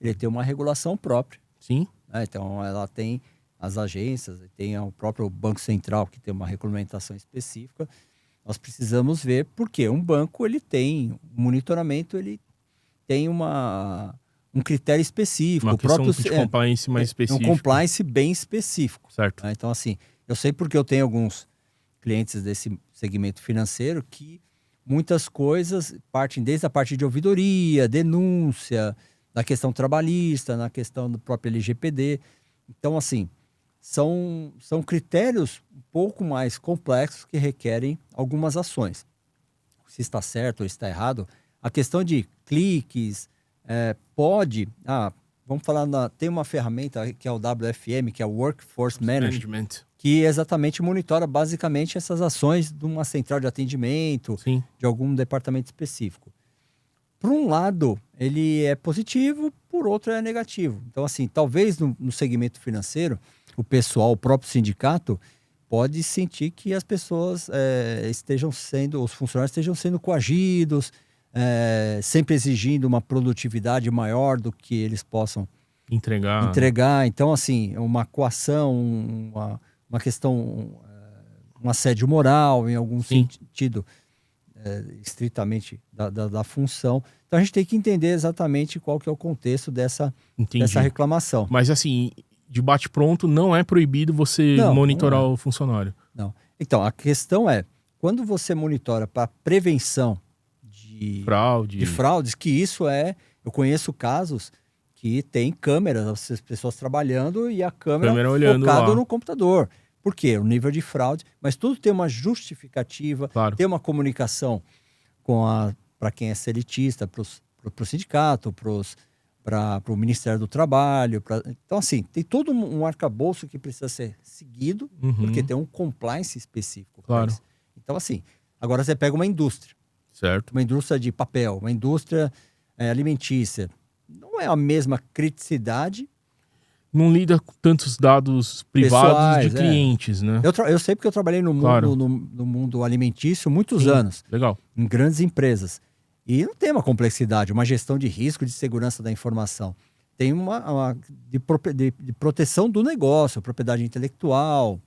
ele tem uma regulação própria. Sim. Né? Então, ela tem as agências, tem o próprio Banco Central, que tem uma regulamentação específica. Nós precisamos ver porque um banco, ele tem um monitoramento, ele tem um critério específico. Uma o questão próprio, de compliance mais específica. Um compliance bem específico. Certo. Né? Então, assim, eu sei porque eu tenho alguns clientes desse segmento financeiro que muitas coisas partem desde a parte de ouvidoria, denúncia, na questão trabalhista, na questão do próprio LGPD. Então, assim, são critérios um pouco mais complexos que requerem algumas ações. Se está certo ou está errado, a questão de cliques, pode... vamos falar, tem uma ferramenta que é o WFM, que é o Workforce Management, que exatamente monitora basicamente essas ações de uma central de atendimento, Sim. de algum departamento específico. Por um lado, ele é positivo, por outro é negativo. Então, assim, talvez no segmento financeiro, o pessoal, o próprio sindicato, pode sentir que as pessoas os funcionários estejam sendo coagidos, sempre exigindo uma produtividade maior do que eles possam entregar. Então, assim, uma coação, uma questão, um assédio moral, em algum sentido, estritamente da função. Então, a gente tem que entender exatamente qual que é o contexto dessa reclamação. Mas, assim, de bate-pronto, não é proibido você monitorar o funcionário. Não. Então, a questão é, quando você monitora para prevenção de fraudes, que isso eu conheço casos que tem câmeras, as pessoas trabalhando e a câmera focada no computador. Por quê? O nível de fraude, mas tudo tem uma justificativa, tem uma comunicação para quem é selitista, para o sindicato, para o Ministério do Trabalho. Então, assim, tem todo um arcabouço que precisa ser seguido, porque tem um compliance específico. Claro. Então, assim, agora você pega uma indústria. Certo. Uma indústria de papel, uma indústria alimentícia. Não é a mesma criticidade. Não lida com tantos dados privados de clientes, né? Eu sei porque eu trabalhei no mundo alimentício muitos anos. Legal. Em grandes empresas. E não tem uma complexidade, uma gestão de risco, de segurança da informação. Tem de proteção do negócio, propriedade intelectual,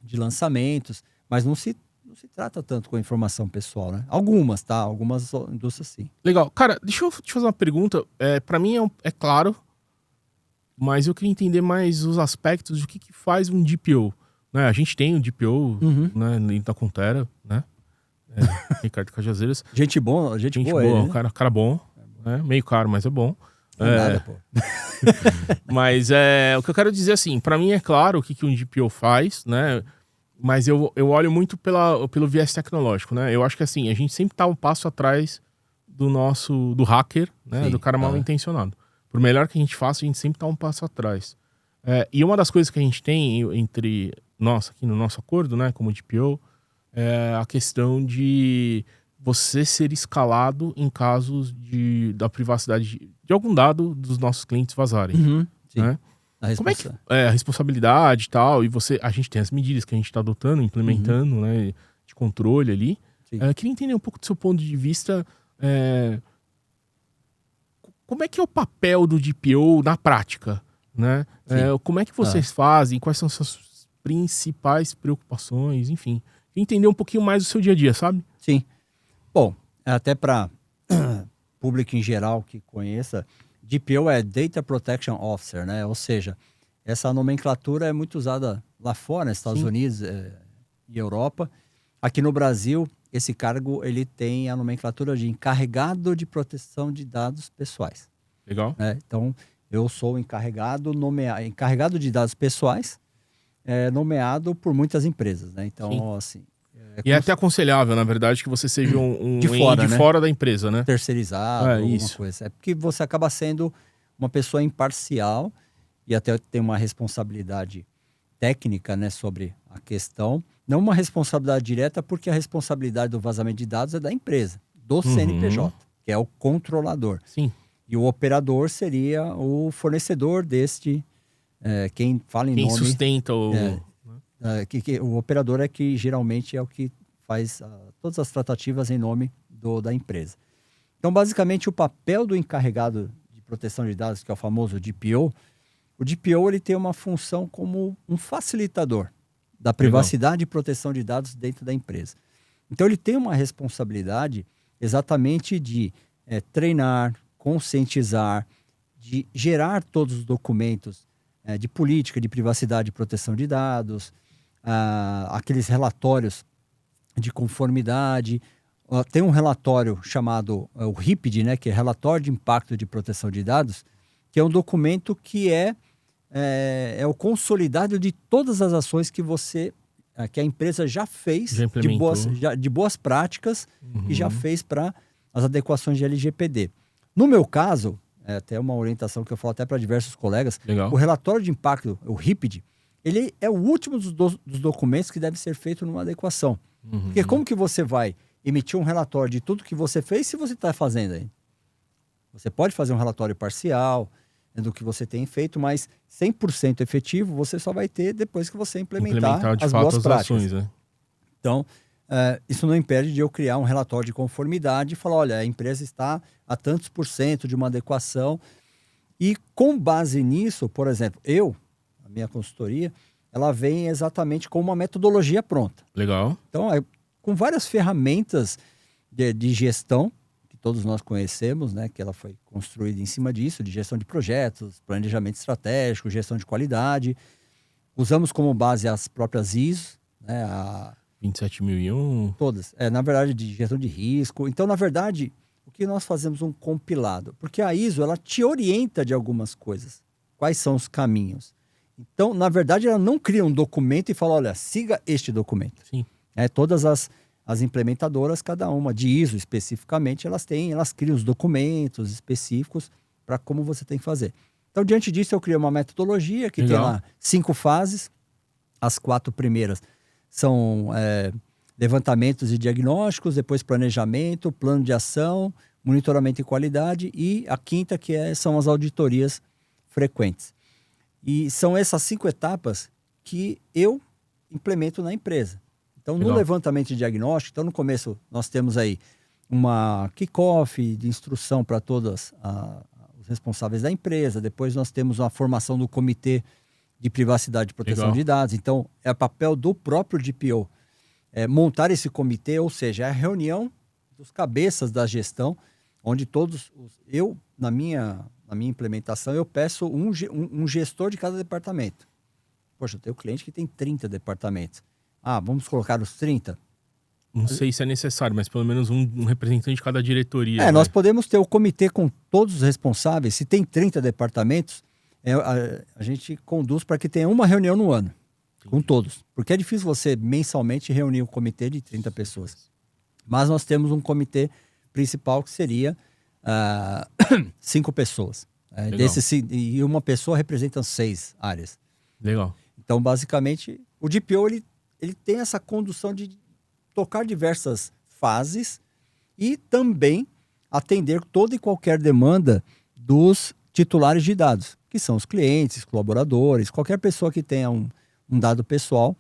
de lançamentos, mas não se trata tanto com a informação pessoal, né? Algumas, tá? Algumas indústrias sim. Legal. Cara, deixa eu te fazer uma pergunta. Para mim é claro, mas eu queria entender mais os aspectos de o que faz um DPO. Né? A gente tem um DPO, né, da Contera, né? Ricardo Cajazeiras. Gente boa, ele, né? cara bom. Né? Meio caro, mas é bom. Nada, pô. Mas o que eu quero dizer assim, para mim é claro o que um DPO faz, né? Mas eu olho muito pelo viés tecnológico, né? Eu acho que assim, a gente sempre tá um passo atrás do hacker, né? Do cara mal intencionado. Por melhor que a gente faça, a gente sempre tá um passo atrás. E uma das coisas que a gente tem entre nós, aqui no nosso acordo, né? Como DPO, é a questão de você ser escalado em casos da privacidade de algum dado dos nossos clientes vazarem. Sim. Né? Como é que a responsabilidade e tal, e a gente tem as medidas que a gente está adotando, implementando, né, de controle ali. Queria entender um pouco do seu ponto de vista, como é que é o papel do DPO na prática, né? Como é que vocês fazem, quais são suas principais preocupações, enfim. Entender um pouquinho mais do seu dia a dia, sabe? Sim. Bom, até para público em geral que conheça, DPO é Data Protection Officer, né? Ou seja, essa nomenclatura é muito usada lá fora, nos Estados Unidos e Europa. Aqui no Brasil, esse cargo ele tem a nomenclatura de encarregado de proteção de dados pessoais. Legal. Então, eu sou encarregado de dados pessoais, nomeado por muitas empresas, né? Então, assim... E é até aconselhável, na verdade, que você seja de fora da empresa, né? Terceirizado, alguma coisa. É porque você acaba sendo uma pessoa imparcial e até tem uma responsabilidade técnica, né, sobre a questão. Não uma responsabilidade direta, porque a responsabilidade do vazamento de dados é da empresa, do CNPJ, que é o controlador. Sim. E o operador seria o fornecedor deste, quem fala em Quem nome... sustenta o... o operador é que geralmente é o que faz todas as tratativas em nome da empresa. Então, basicamente, o papel do encarregado de proteção de dados, que é o famoso DPO, o DPO ele tem uma função como um facilitador da privacidade e proteção de dados dentro da empresa. Então, ele tem uma responsabilidade exatamente de treinar, conscientizar, de gerar todos os documentos de política de privacidade e proteção de dados, aqueles relatórios de conformidade. Tem um relatório chamado o RIPD, né, que é Relatório de Impacto de Proteção de Dados, que é um documento que é o consolidado de todas as ações que que a empresa já fez, de boas práticas, e já fez para as adequações de LGPD. No meu caso, até uma orientação que eu falo até para diversos colegas, o relatório de impacto, o RIPD, ele é o último dos documentos que deve ser feito numa adequação. Porque como que você vai emitir um relatório de tudo que você fez se você está fazendo aí? Você pode fazer um relatório parcial do que você tem feito, mas 100% efetivo você só vai ter depois que você implementar de as fato boas as práticas. Ações, né? Então, isso não impede de eu criar um relatório de conformidade e falar, olha, a empresa está a tantos % de uma adequação. E com base nisso, por exemplo, a minha consultoria, ela vem exatamente com uma metodologia pronta. Legal. Então, com várias ferramentas de gestão, que todos nós conhecemos, né, que ela foi construída em cima disso, de gestão de projetos, planejamento estratégico, gestão de qualidade. Usamos como base as próprias ISO, né, 27001. Todas. Na verdade, de gestão de risco. Então, na verdade, o que nós fazemos um compilado? Porque a ISO, ela te orienta de algumas coisas. Quais são os caminhos? Então, na verdade, ela não cria um documento e fala, olha, siga este documento. Sim. Todas as implementadoras, cada uma de ISO especificamente, elas criam os documentos específicos para como você tem que fazer. Então, diante disso, eu criei uma metodologia que tem lá 5 fases. As 4 primeiras são levantamentos e diagnósticos, depois planejamento, plano de ação, monitoramento e qualidade, e a 5ª são as auditorias frequentes. E são essas 5 etapas que eu implemento na empresa. Então, no levantamento de diagnóstico, então no começo nós temos aí uma kick-off de instrução para todos os responsáveis da empresa, depois nós temos uma formação do comitê de privacidade e proteção de dados. Então, é papel do próprio DPO montar esse comitê, ou seja, é a reunião dos cabeças da gestão, onde na minha implementação, eu peço um gestor de cada departamento. Poxa, eu tenho cliente que tem 30 departamentos. Vamos colocar os 30? Não sei se é necessário, mas pelo menos um representante de cada diretoria. Nós podemos ter o comitê com todos os responsáveis. Se tem 30 departamentos, a gente conduz para que tenha uma reunião no ano. Entendi. Com todos. Porque é difícil você mensalmente reunir um comitê de 30 pessoas. Mas nós temos um comitê principal que seria 5 pessoas. E uma pessoa representa 6 áreas. Legal. Então, basicamente, o DPO ele tem essa condução de tocar diversas fases e também atender toda e qualquer demanda dos titulares de dados, que são os clientes, colaboradores, qualquer pessoa que tenha um dado pessoal,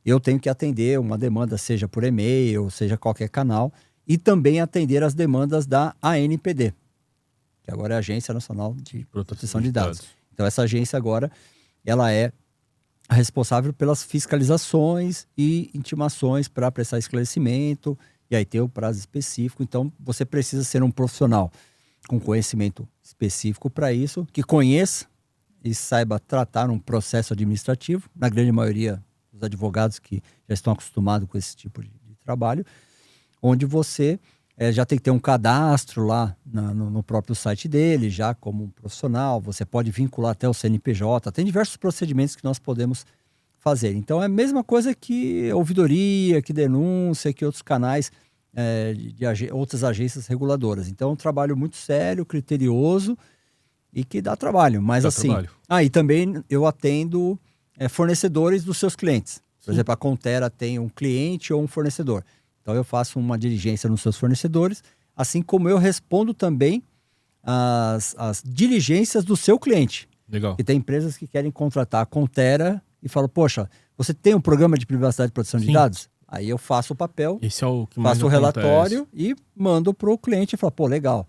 eu tenho que atender uma demanda, seja por e-mail, seja qualquer canal, e também atender as demandas da ANPD, que agora é a Agência Nacional de Proteção de Dados. Então, essa agência agora, ela é responsável pelas fiscalizações e intimações para prestar esclarecimento, e aí tem o prazo específico. Então, você precisa ser um profissional com conhecimento específico para isso, que conheça e saiba tratar um processo administrativo, na grande maioria dos advogados que já estão acostumados com esse tipo de trabalho, onde você já tem que ter um cadastro lá no próprio site dele, já como um profissional. Você pode vincular até o CNPJ. Tem diversos procedimentos que nós podemos fazer. Então, é a mesma coisa que ouvidoria, que denúncia, que outros canais de outras agências reguladoras. Então, é um trabalho muito sério, criterioso e que dá trabalho. Mas e também eu atendo fornecedores dos seus clientes. Por exemplo, a Contera tem um cliente ou um fornecedor. Então, eu faço uma diligência nos seus fornecedores, assim como eu respondo também as diligências do seu cliente. Legal. E tem empresas que querem contratar a Contera e falam, poxa, você tem um programa de privacidade e proteção de dados? Aí eu faço o papel, Esse é o que mais faço o acontece. relatório e mando para o cliente e falo, pô, legal.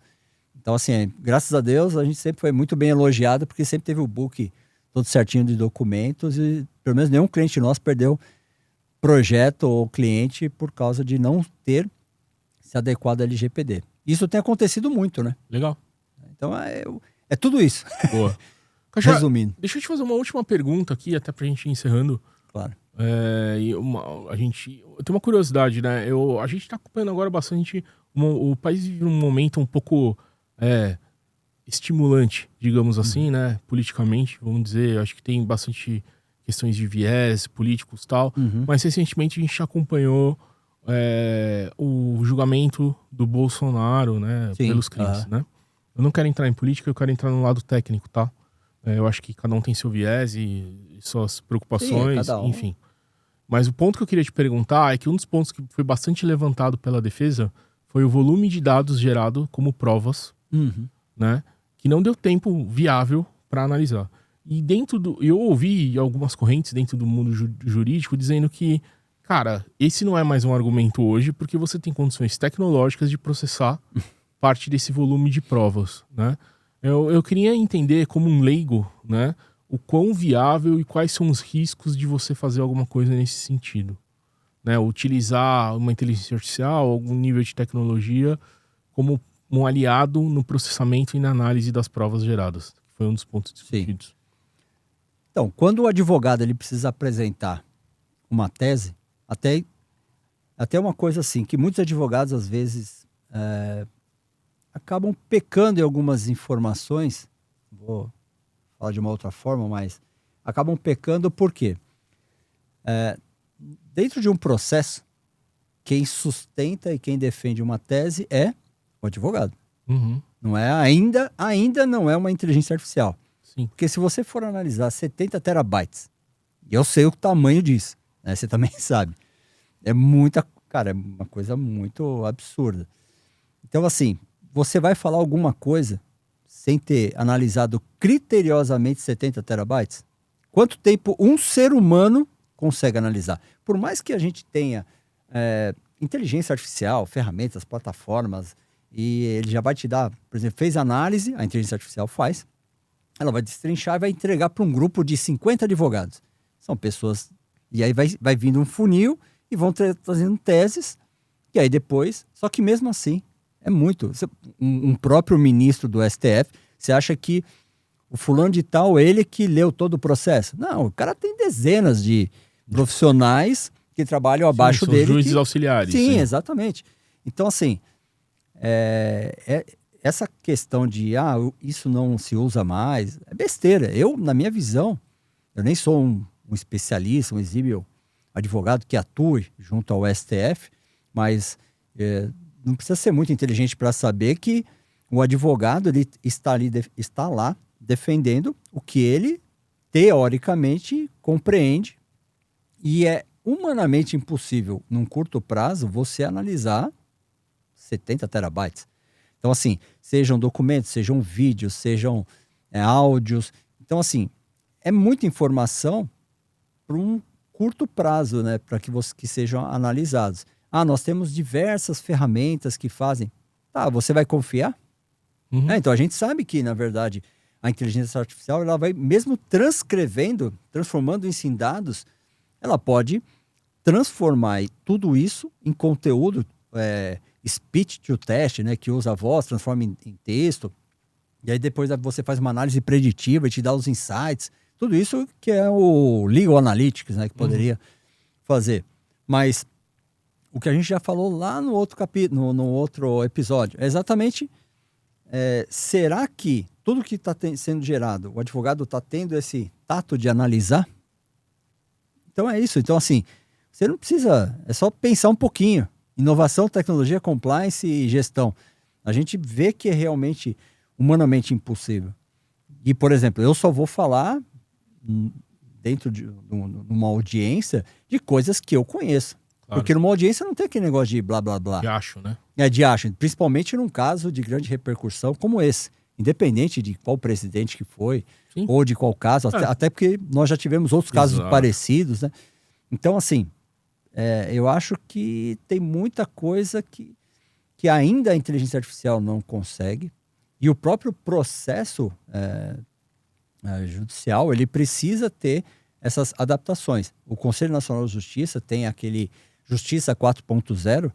Então, assim, graças a Deus, a gente sempre foi muito bem elogiado, porque sempre teve o book todo certinho de documentos e pelo menos nenhum cliente nosso perdeu projeto ou cliente por causa de não ter se adequado à LGPD. Isso tem acontecido muito, né? Legal. Então, é tudo isso. Boa. Cajá, Resumindo. deixa eu te fazer uma última pergunta aqui, até pra gente ir encerrando. Claro. Eu tenho uma curiosidade, né? A gente tá acompanhando agora bastante. O país vive um momento um pouco estimulante, digamos assim, né? Politicamente, vamos dizer. Acho que tem bastante questões de viés políticos e tal. Mas recentemente a gente acompanhou o julgamento do Bolsonaro, né? Sim. Pelos crimes, né? Eu não quero entrar em política, eu quero entrar no lado técnico, tá? Eu acho que cada um tem seu viés e suas preocupações, cada um. enfim. Mas o ponto que eu queria te perguntar é que um dos pontos que foi bastante levantado pela defesa foi o volume de dados gerado como provas, né? Que não deu tempo viável para analisar. E eu ouvi algumas correntes dentro do mundo jurídico dizendo que, cara, esse não é mais um argumento hoje porque você tem condições tecnológicas de processar parte desse volume de provas, né? Eu queria entender, como um leigo, né, o quão viável e quais são os riscos de você fazer alguma coisa nesse sentido, né? Utilizar uma inteligência artificial, algum nível de tecnologia como um aliado no processamento e na análise das provas geradas. Foi um dos pontos discutidos. Sim. Então, quando o advogado ele precisa apresentar uma tese, até uma coisa assim, que muitos advogados às vezes acabam pecando em algumas informações, vou falar de uma outra forma, mas acabam pecando por quê? Dentro de um processo, quem sustenta e quem defende uma tese é o advogado. Não é ainda não é uma inteligência artificial. Sim. Porque se você for analisar 70 terabytes, e eu sei o tamanho disso, né? Você também sabe. É uma coisa muito absurda. Então, assim, você vai falar alguma coisa sem ter analisado criteriosamente 70 terabytes? Quanto tempo um ser humano consegue analisar? Por mais que a gente tenha inteligência artificial, ferramentas, plataformas, e ele já vai te dar, por exemplo, fez análise, a inteligência artificial faz, ela vai destrinchar e vai entregar para um grupo de 50 advogados. São pessoas, e aí vai vindo um funil e vão trazendo teses, e aí depois, só que mesmo assim, é muito. Um próprio ministro do STF, você acha que o fulano de tal, ele que leu todo o processo? Não, o cara tem dezenas de profissionais que trabalham abaixo dele. São juízes auxiliares. Sim, exatamente. Então, assim, essa questão de isso não se usa mais, é besteira. Na minha visão, eu nem sou um especialista, um exímio advogado que atue junto ao STF, mas não precisa ser muito inteligente para saber que o advogado ele está lá defendendo o que ele teoricamente compreende, e é humanamente impossível, num curto prazo, você analisar 70 terabytes. Então, assim, sejam documentos, sejam vídeos, sejam áudios. Então, assim, é muita informação para um curto prazo, né, para que sejam analisados. Nós temos diversas ferramentas que fazem. Tá, você vai confiar? Então, a gente sabe que, na verdade, a inteligência artificial, ela vai, mesmo transformando isso em dados, ela pode transformar tudo isso em conteúdo, speech to text, né, que usa a voz, transforma em texto, e aí depois você faz uma análise preditiva e te dá os insights. Tudo isso que é o Legal Analytics, né, que poderia fazer. Mas o que a gente já falou lá no outro capítulo, no outro episódio, é exatamente será que tudo que está sendo gerado, o advogado está tendo esse tato de analisar? Então é isso. Então, assim, você não precisa, é só pensar um pouquinho. Inovação, tecnologia, compliance e gestão. A gente vê que é realmente humanamente impossível. E, por exemplo, eu só vou falar dentro de uma audiência de coisas que eu conheço. Claro. Porque numa audiência não tem aquele negócio de blá, blá, blá. De acho, né? De acho. Principalmente num caso de grande repercussão como esse. independente de qual presidente que foi, Sim. ou de qual caso, até porque nós já tivemos outros casos Exato. parecidos, né? Então, assim, eu acho que tem muita coisa que ainda a inteligência artificial não consegue, e o próprio processo judicial, ele precisa ter essas adaptações. O Conselho Nacional de Justiça tem aquele Justiça 4.0,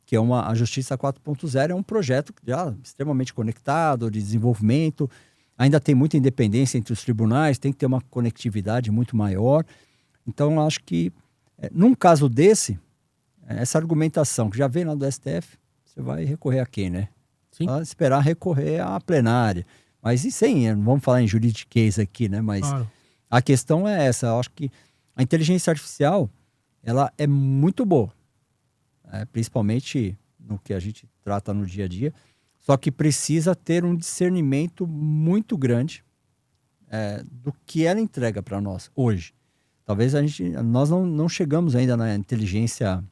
que a Justiça 4.0 é um projeto já extremamente conectado, de desenvolvimento, ainda tem muita independência entre os tribunais, tem que ter uma conectividade muito maior. Então, eu acho que, num caso desse, essa argumentação que já vem lá do STF, você vai recorrer a quem, né? Sim. Vai esperar recorrer à plenária. Mas e sem, não vamos falar em juridiquês aqui, né? Mas Claro. a questão é essa. Eu acho que a inteligência artificial, ela é muito boa, principalmente no que a gente trata no dia a dia, só que precisa ter um discernimento muito grande do que ela entrega para nós hoje. Talvez nós não chegamos ainda na inteligência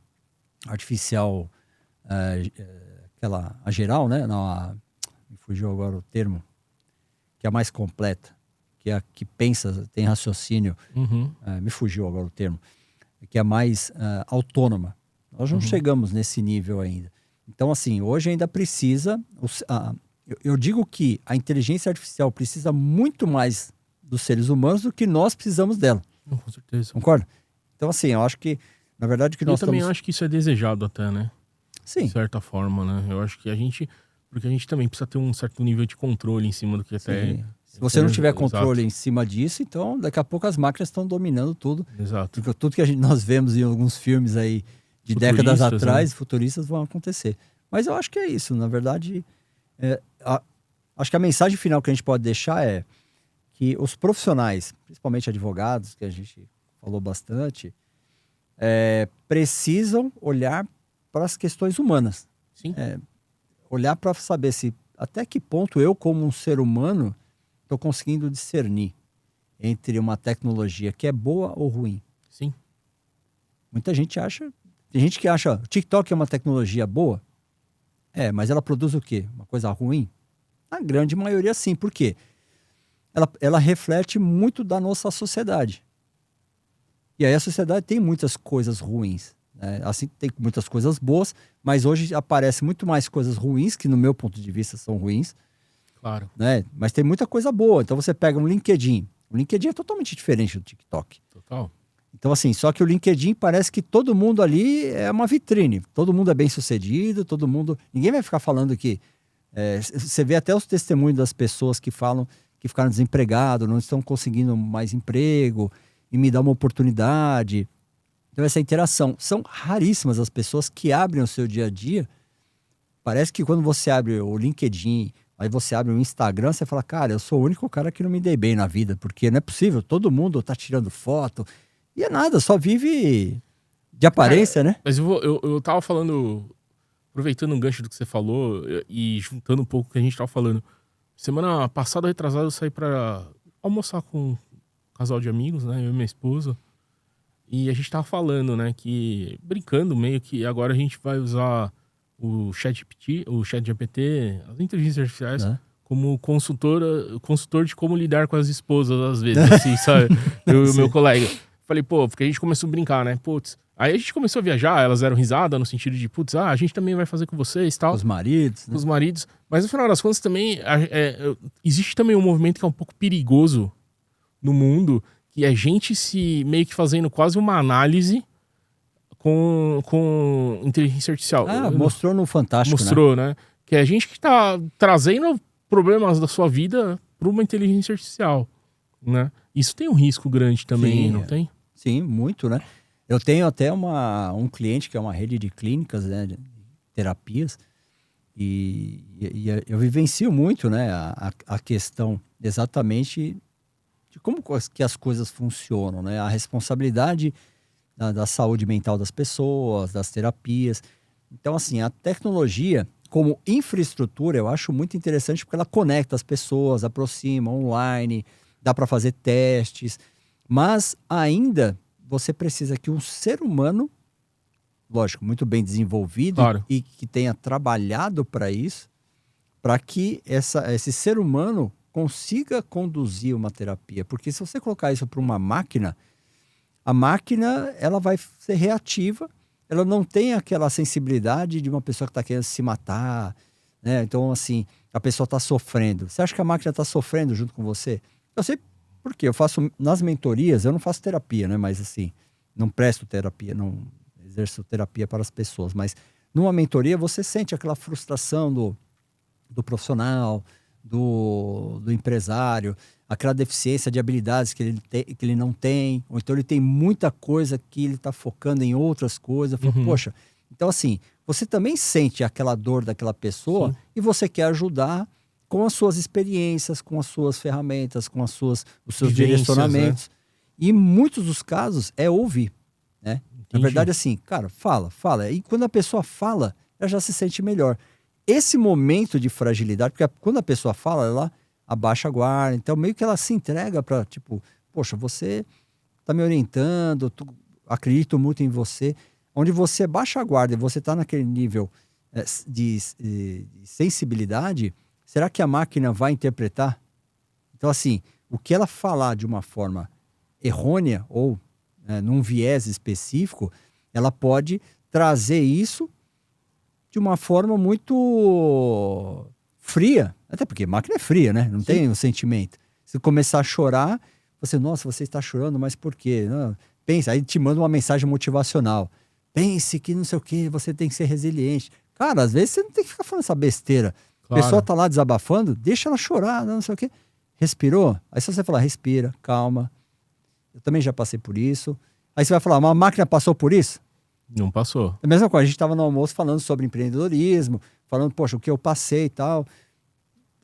artificial, aquela a geral, né? Não, me fugiu agora o termo, que é a mais completa, que é a que pensa, tem raciocínio, me fugiu agora o termo, que é mais autônoma. Nós não chegamos nesse nível ainda. Então, assim, hoje ainda precisa... eu digo que a inteligência artificial precisa muito mais dos seres humanos do que nós precisamos dela. Com certeza. Concorda? Então, assim, eu acho que, na verdade, que nós também acho que isso é desejado até, né? Sim. De certa forma, né? Eu acho que porque a gente também precisa ter um certo nível de controle em cima do que até... Se você não tiver controle Exato. em cima disso, então daqui a pouco as máquinas estão dominando tudo. Exato. Porque tudo que nós vemos em alguns filmes aí de décadas atrás, futuristas, vão acontecer. Mas eu acho que é isso. Na verdade, acho que a mensagem final que a gente pode deixar é que os profissionais, principalmente advogados, que a gente falou bastante, precisam olhar para as questões humanas. Sim. Olhar para saber até que ponto eu, como um ser humano, estou conseguindo discernir entre uma tecnologia que é boa ou ruim. Sim. Muita gente acha... Tem gente que acha o TikTok é uma tecnologia boa. Mas ela produz o quê? Uma coisa ruim? A grande maioria sim. Por quê? Ela reflete muito da nossa sociedade. E aí a sociedade tem muitas coisas ruins. Assim, tem muitas coisas boas, mas hoje aparece muito mais coisas ruins, que no meu ponto de vista são ruins. Claro. Né? Mas tem muita coisa boa. Então você pega um LinkedIn. O LinkedIn é totalmente diferente do TikTok. Total. Então, assim, só que o LinkedIn parece que todo mundo ali é uma vitrine. Todo mundo é bem sucedido, todo mundo... Ninguém vai ficar falando que... você vê até os testemunhos das pessoas que falam que ficaram desempregados, não estão conseguindo mais emprego, e me dá uma oportunidade. Então, essa interação. São raríssimas as pessoas que abrem o seu dia a dia. Parece que quando você abre o LinkedIn, aí você abre o Instagram, você fala, cara, eu sou o único cara que não me dei bem na vida, porque não é possível, todo mundo tá tirando foto, e é nada, só vive de aparência, né? Mas eu tava falando, aproveitando um gancho do que você falou, e juntando um pouco o que a gente tava falando. Semana passada, retrasada, eu saí pra almoçar com um casal de amigos, né, eu e minha esposa, e a gente tava falando, né, que, brincando meio que agora a gente vai usar o ChatGPT, as inteligências artificiais, como consultor de como lidar com as esposas, às vezes, assim, sabe? Eu e o meu colega. Falei, porque a gente começou a brincar, né? Putz. Aí a gente começou a viajar, elas eram risada no sentido de, putz, a gente também vai fazer com vocês e tal. Os maridos, né? Os maridos. Mas no final das contas também, existe também um movimento que é um pouco perigoso no mundo, que é gente se meio que fazendo quase uma análise com inteligência artificial. Mostrou no Fantástico, Mostrou, né? Que é gente que tá trazendo problemas da sua vida para uma inteligência artificial, né? Isso tem um risco grande também, não tem? Sim, muito, né? Eu tenho até um cliente que é uma rede de clínicas, né, de terapias, e eu vivencio muito, né, a questão exatamente de como que as coisas funcionam, né? A responsabilidade da saúde mental das pessoas, das terapias. Então, assim, a tecnologia como infraestrutura eu acho muito interessante porque ela conecta as pessoas, aproxima online, dá para fazer testes, mas ainda você precisa que um ser humano, lógico, muito bem desenvolvido, claro, e que tenha trabalhado para isso, para que esse ser humano consiga conduzir uma terapia. Porque se você colocar isso para uma máquina, a máquina ela vai ser reativa, ela não tem aquela sensibilidade de uma pessoa que está querendo se matar, né? Então, assim, a pessoa está sofrendo. Você acha que a máquina está sofrendo junto com você? Eu sei por quê. Eu faço, nas mentorias, eu não faço terapia, né? Mas, assim, não presto terapia, não exerço terapia para as pessoas. Mas, numa mentoria, você sente aquela frustração do profissional, do empresário, aquela deficiência de habilidades que ele não tem, ou então ele tem muita coisa que ele está focando em outras coisas. Poxa, então assim, você também sente aquela dor daquela pessoa. Sim. E você quer ajudar com as suas experiências, com as suas ferramentas, com os seus direcionamentos. Né? E em muitos dos casos é ouvir, né? Na verdade, assim, cara, fala. E quando a pessoa fala, ela já se sente melhor. Esse momento de fragilidade, porque quando a pessoa fala, ela abaixa a guarda, então meio que ela se entrega para, tipo, poxa, você tá me orientando, acredito muito em você. Onde você baixa a guarda e você tá naquele nível de sensibilidade, será que a máquina vai interpretar? Então, assim, o que ela falar de uma forma errônea ou num viés específico, ela pode trazer isso de uma forma muito fria. Até porque máquina é fria, né? Não Sim. tem o sentimento. Se começar a chorar, nossa, você está chorando, mas por quê? Não, pensa, aí te manda uma mensagem motivacional. Pense que não sei o quê, você tem que ser resiliente. Cara, às vezes você não tem que ficar falando essa besteira. Claro. A pessoa tá lá desabafando, deixa ela chorar, não sei o quê. Respirou? Aí se você falar, respira, calma. Eu também já passei por isso. Aí você vai falar, uma máquina passou por isso? Não passou. É a mesma coisa, a gente estava no almoço falando sobre empreendedorismo, falando, poxa, o que eu passei e tal.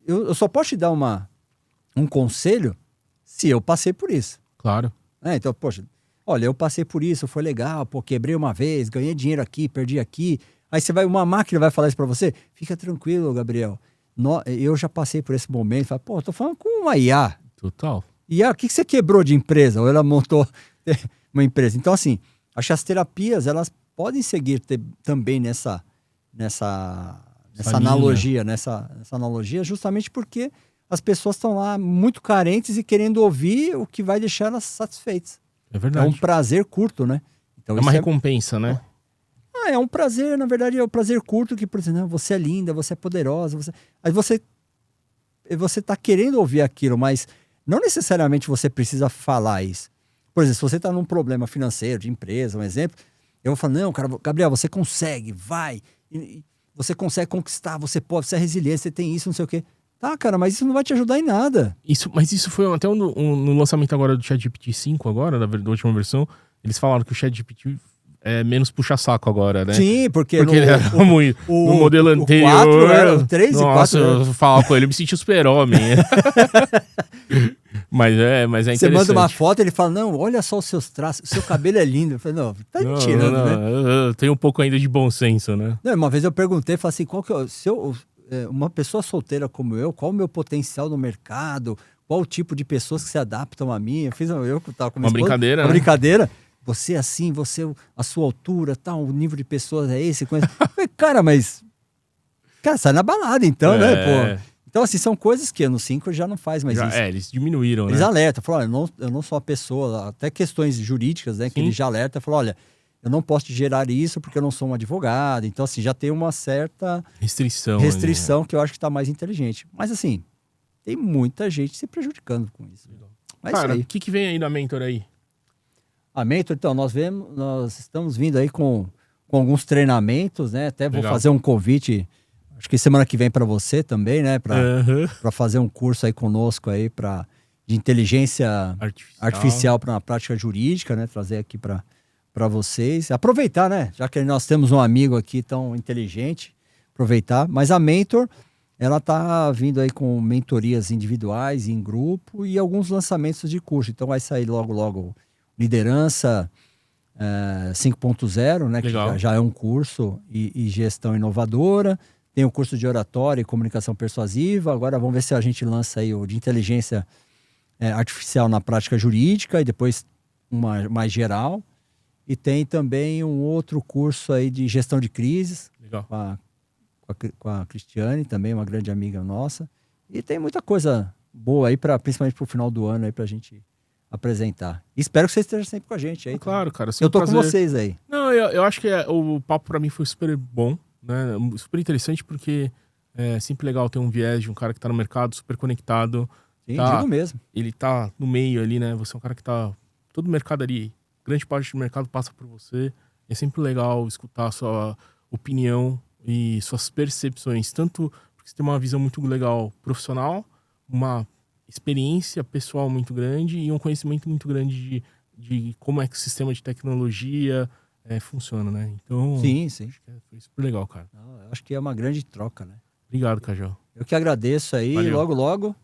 Eu só posso te dar um conselho se eu passei por isso. Claro. Então, poxa, olha, eu passei por isso, foi legal, pô, quebrei uma vez, ganhei dinheiro aqui, perdi aqui. Aí uma máquina vai falar isso pra você? Fica tranquilo, Gabriel. Eu já passei por esse momento. Fala, pô, tô falando com uma IA. Total. IA, o que você quebrou de empresa? Ou ela montou uma empresa? Então, assim, acho que as terapias, elas podem seguir também nessa analogia, nessa analogia, justamente porque as pessoas estão lá muito carentes e querendo ouvir o que vai deixar elas satisfeitas. É verdade. É um prazer curto, né? Então, é uma recompensa, né? É um prazer, na verdade, é um prazer curto que, por exemplo, você é linda, você é poderosa, aí você tá querendo ouvir aquilo, mas não necessariamente você precisa falar isso. Por exemplo, se você tá num problema financeiro, de empresa, um exemplo, eu vou falar, não, cara, Gabriel, você consegue, vai, você consegue conquistar, você pode, você é resiliente, você tem isso, não sei o quê. Tá, cara, mas isso não vai te ajudar em nada. Mas isso foi até no lançamento agora do ChatGPT 5 agora, da última versão, eles falaram que o ChatGPT é menos puxa-saco agora, né? Sim, porque ele era muito, no modelo anterior... O 4 era o 3 e 4... Nossa, eu falava com ele, eu me senti super-homem. Mas é interessante. Você manda uma foto, ele fala, não, olha só os seus traços, o seu cabelo é lindo. Eu falei, não, tá me tirando, né? Eu tenho um pouco ainda de bom senso, né? Não, uma vez eu perguntei, falei assim, qual que uma pessoa solteira como eu, qual o meu potencial no mercado? Qual o tipo de pessoas que se adaptam a mim? Eu tava com uma brincadeira, uma brincadeira. Você é assim, a sua altura, tal, o nível de pessoas é esse. Cara, mas... Cara, sai na balada então, né, pô? Então, assim, são coisas que no 5 já não faz mais isso. Eles diminuíram, né? Eles alertam, falam, olha, eu não sou uma pessoa, até questões jurídicas, né, que eles já alertam, falam, olha, eu não posso te gerar isso porque eu não sou um advogado. Então, assim, já tem uma certa restrição que eu acho que está mais inteligente. Mas, assim, tem muita gente se prejudicando com isso. Mas cara, o que vem aí da Mentor aí? A Mentor, então, nós estamos vindo aí com alguns treinamentos, né? Até vou fazer um convite, acho que semana que vem para você também, né? Para fazer um curso aí conosco aí de inteligência artificial para a prática jurídica, né? Trazer aqui para vocês. Aproveitar, né? Já que nós temos um amigo aqui tão inteligente, aproveitar. Mas a Mentor, ela tá vindo aí com mentorias individuais, em grupo e alguns lançamentos de curso. Então vai sair logo Liderança 5.0, né? Legal. Que já é um curso e gestão inovadora. Tem o curso de oratória e comunicação persuasiva. Agora vamos ver se a gente lança aí o de inteligência artificial na prática jurídica e depois uma mais geral. E tem também um outro curso aí de gestão de crises. Legal. com a Cristiane, também uma grande amiga nossa. E tem muita coisa boa aí, principalmente para o final do ano, aí para a gente apresentar. E espero que vocês estejam sempre com a gente aí. Claro, cara. Eu tô com vocês aí. Não, eu acho que o papo para mim foi super bom, né? Super interessante, porque é sempre legal ter um viés de um cara que tá no mercado, super conectado. Sim, digo mesmo. Ele tá no meio ali, né? Você é um cara que tá... Todo o mercado ali, grande parte do mercado passa por você. É sempre legal escutar a sua opinião e suas percepções. Tanto porque você tem uma visão muito legal profissional, uma experiência pessoal muito grande e um conhecimento muito grande de como é que o sistema de tecnologia funciona, né? Então, sim. Acho que foi super legal, cara. Eu acho que é uma grande troca, né? Obrigado, Cajal. Eu que agradeço aí. Valeu. Logo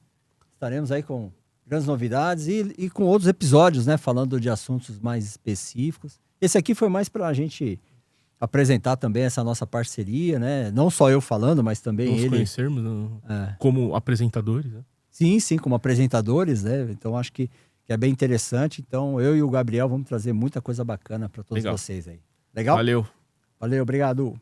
estaremos aí com grandes novidades e com outros episódios, né? Falando de assuntos mais específicos. Esse aqui foi mais para a gente apresentar também essa nossa parceria, né? Não só eu falando, mas também Nos ele. conhecermos como apresentadores, né? Sim, como apresentadores, né? Então acho que é bem interessante. Então eu e o Gabriel vamos trazer muita coisa bacana para todos vocês aí. Legal? Valeu. Valeu, obrigado.